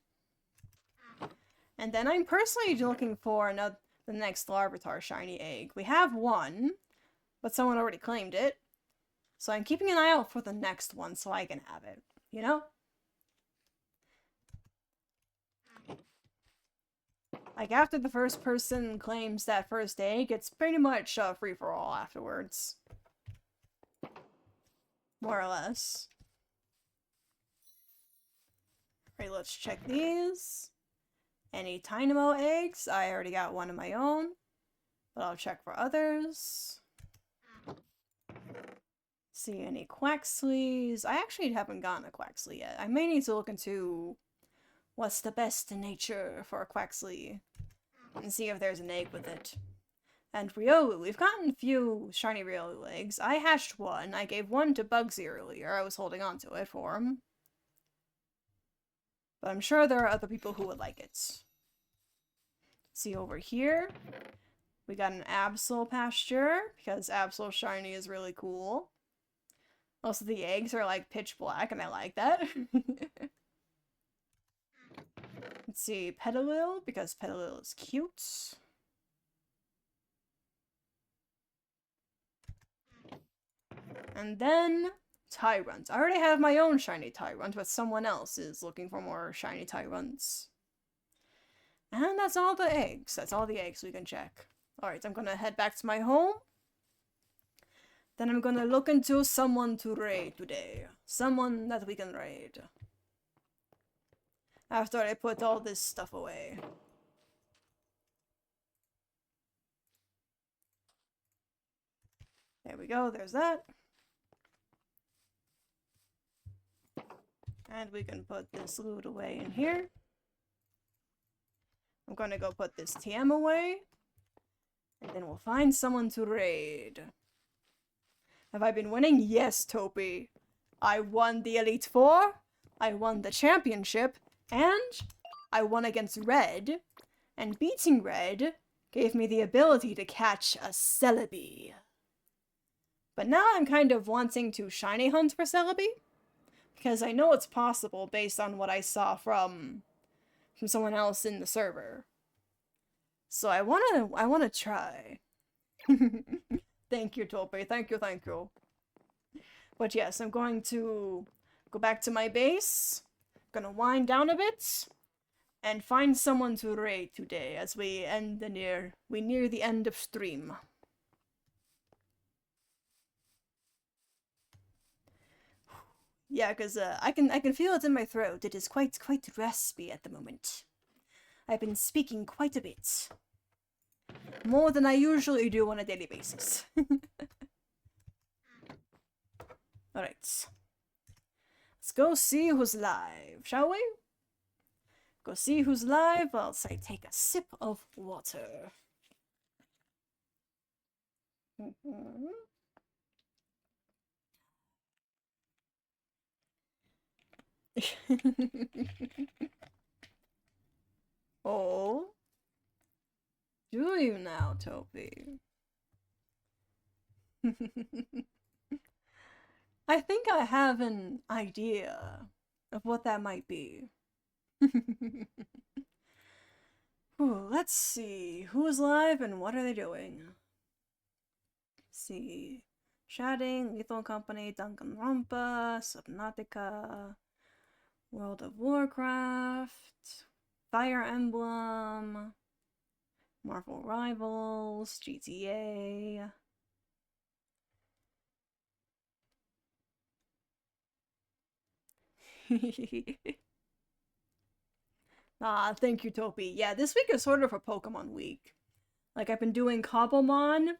And then I'm personally looking for the next Larvitar shiny egg. We have one, but someone already claimed it. So I'm keeping an eye out for the next one so I can have it, you know? Like, after the first person claims that first egg, it's pretty much free-for-all afterwards. More or less. Alright, let's check these. Any Dynamo eggs? I already got one of my own. But I'll check for others. See any Quaxleys? I actually haven't gotten a Quaxley yet. I may need to look into what's the best nature for a Quaxley. And see if there's an egg with it. And Riolu. We've gotten a few shiny Riolu eggs. I hatched one. I gave one to Bugsy earlier. I was holding on to it for him. But I'm sure there are other people who would like it. See over here. We got an Absol pasture. Because Absol shiny is really cool. Also, the eggs are like pitch black, and I like that. Let's see, Petalil, because Petalil is cute. And then Tyrunt. I already have my own shiny Tyrunt, but someone else is looking for more shiny Tyrunts. And that's all the eggs. That's all the eggs we can check. Alright, I'm gonna head back to my home. Then I'm gonna look into someone to raid today. Someone that we can raid. After I put all this stuff away. There we go, there's that. And we can put this loot away in here. I'm gonna go put this TM away. And then we'll find someone to raid. Have I been winning? Yes, Topi. I won the Elite Four. I won the championship. And I won against Red. And beating Red gave me the ability to catch a Celebi. But now I'm kind of wanting to shiny hunt for Celebi. Because I know it's possible based on what I saw from someone else in the server. So I wanna try. Thank you, Tope. Thank you, thank you. But yes, I'm going to go back to my base. Gonna wind down a bit. And find someone to raid today as we near the end of stream. Yeah, because I can feel it in my throat. It is quite raspy at the moment. I've been speaking quite a bit. More than I usually do on a daily basis. Alright. Let's go see who's live, shall we? Go see who's live whilst I take a sip of water. Oh? Do you now, Toby? I think I have an idea of what that might be. Ooh, let's see. Who is live and what are they doing? Let's see. Chatting, Lethal Company, Danganronpa, Subnautica, World of Warcraft, Fire Emblem, Marvel Rivals, GTA. Ah, thank you, Topi. Yeah, this week is sort of a Pokemon week. Like, I've been doing Cobblemon,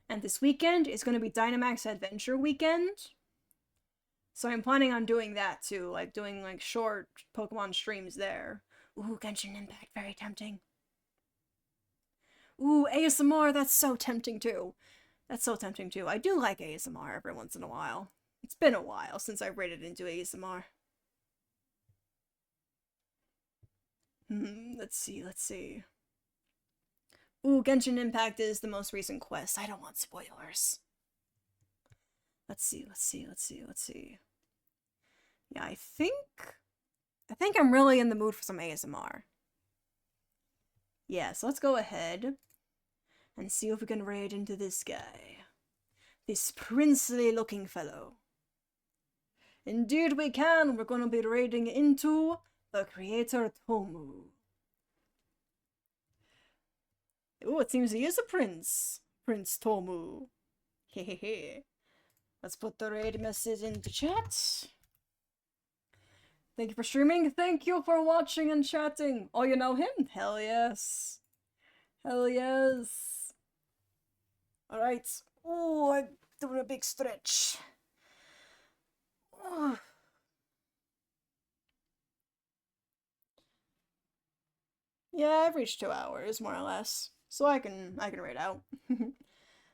and this weekend is going to be Dynamax Adventure weekend. So I'm planning on doing that too, like doing like short Pokemon streams there. Ooh, Genshin Impact, very tempting. Ooh, ASMR, that's so tempting too. That's so tempting too. I do like ASMR every once in a while. It's been a while since I raided into ASMR. Let's see. Ooh, Genshin Impact is the most recent quest. I don't want spoilers. Let's see. Yeah, I think I'm really in the mood for some ASMR. Yeah, so let's go ahead and see if we can raid into this guy. This princely looking fellow. Indeed we can! We're gonna be raiding into the creator Tomu. Ooh, it seems he is a prince. Prince Tomu. Hehehe. Let's put the raid message into chat. Thank you for streaming. Thank you for watching and chatting. Oh, you know him? Hell yes. Hell yes. Alright. Oh, I'm doing a big stretch. Oh. Yeah, I've reached 2 hours, more or less. So I can raid out.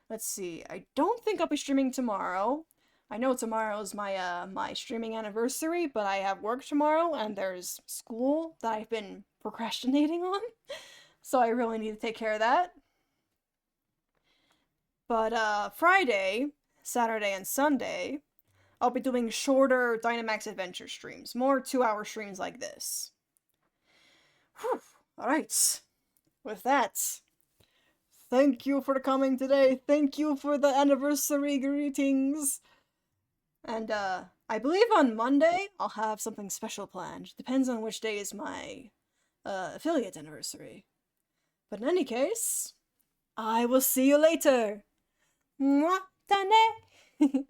Let's see. I don't think I'll be streaming tomorrow. I know tomorrow's my my streaming anniversary, but I have work tomorrow and there's school that I've been procrastinating on. So I really need to take care of that. But Friday, Saturday, and Sunday, I'll be doing shorter Dynamax Adventure streams. More 2-hour streams like this. Whew. Alright. With that, thank you for coming today. Thank you for the anniversary greetings. And, I believe on Monday, I'll have something special planned. Depends on which day is my, affiliate anniversary. But in any case, I will see you later. Mwah, tane!